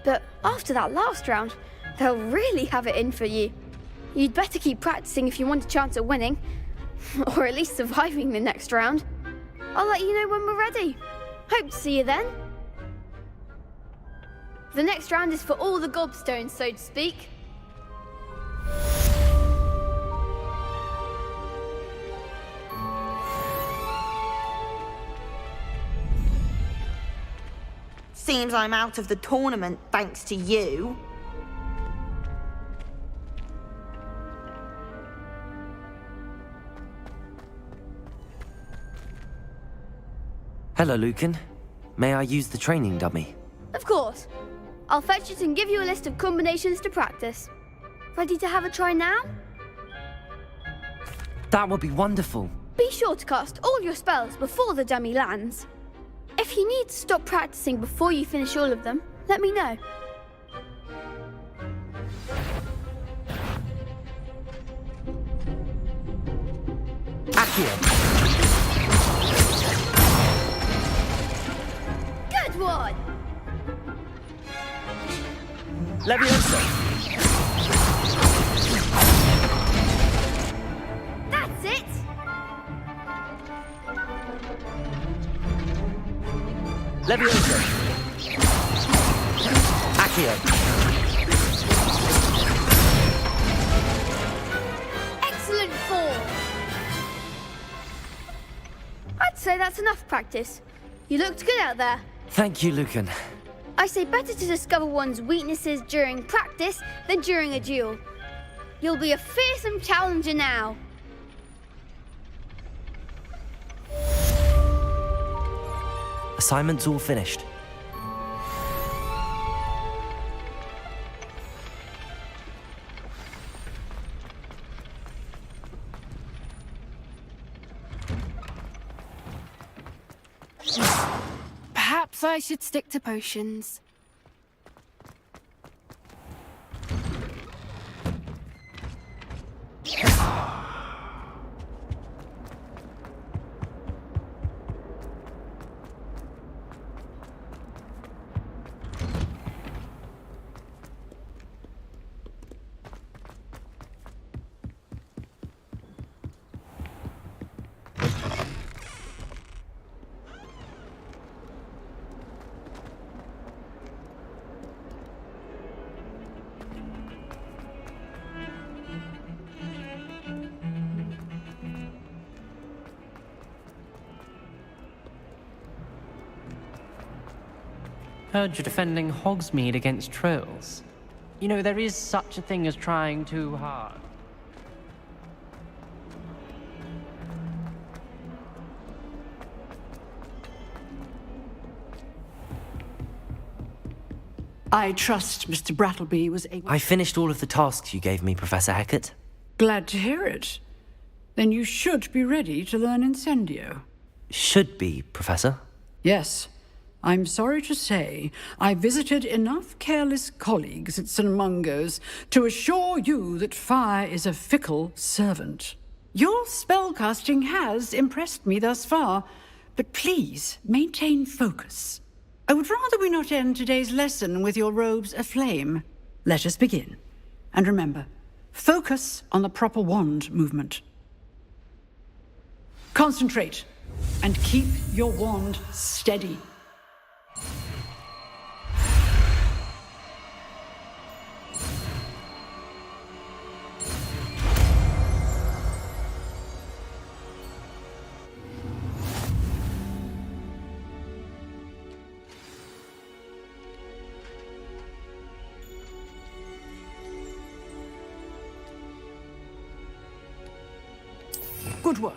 but after that last round, they'll really have it in for you. You'd better keep practicing if you want a chance at winning, or at least surviving the next round. I'll let you know when we're ready. Hope to see you then. The next round is for all the gobstones, so to speak. Seems I'm out of the tournament thanks to you. Hello, Lucan. May I use the training dummy? Of course. I'll fetch it and give you a list of combinations to practice. Ready to have a try now? That would be wonderful. Be sure to cast all your spells before the dummy lands. If you need to stop practicing before you finish all of them, let me know. Accio. Good one! Levioso. That's it! Levioso. Accio. Excellent form! I'd say that's enough practice. You looked good out there. Thank you, Lucan. I say better to discover one's weaknesses during practice than during a duel. You'll be a fearsome challenger now. Assignment's all finished. Perhaps I should stick to potions. Heard you're defending Hogsmeade against trolls. You know, there is such a thing as trying too hard. I trust Mr. Brattleby was able... I finished all of the tasks you gave me, Professor Hecat. Glad to hear it. Then you should be ready to learn Incendio. Should be, Professor. Yes. I'm sorry to say, I visited enough careless colleagues at St. Mungo's to assure you that fire is a fickle servant. Your spellcasting has impressed me thus far, but please maintain focus. I would rather we not end today's lesson with your robes aflame. Let us begin. And remember, focus on the proper wand movement. Concentrate, and keep your wand steady. Good work.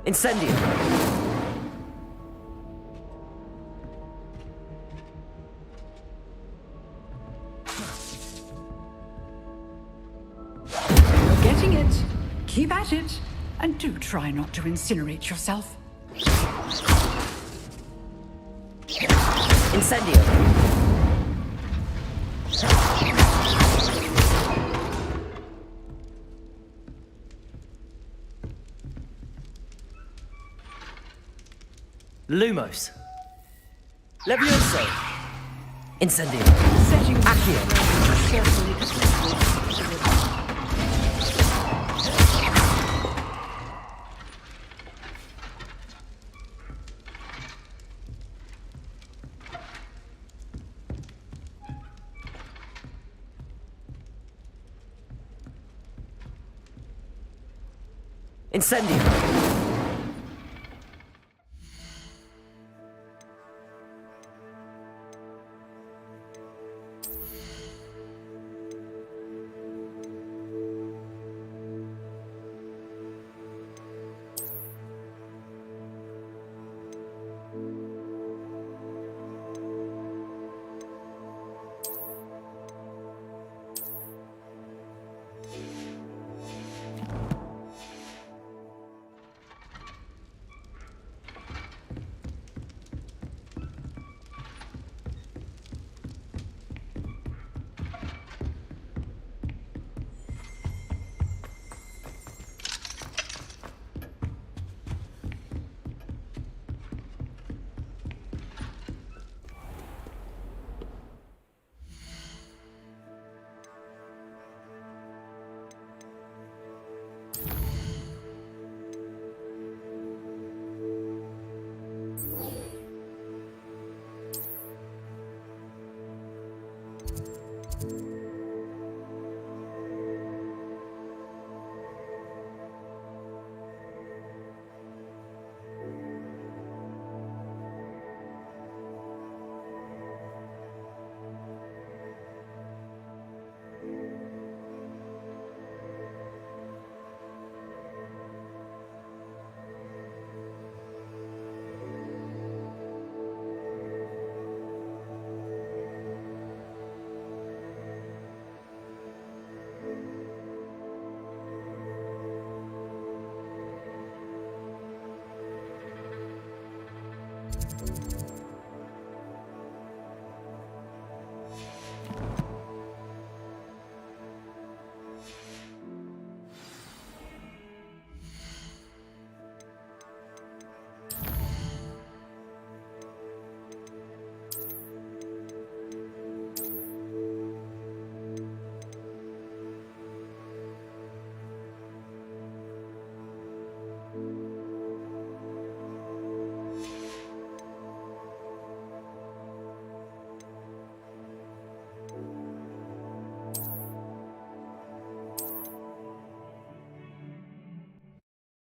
Incendio! You're getting it. Keep at it. And do try not to incinerate yourself. Incendio! Lumos. Levioso. Incendio. Setting Accio. Incendio.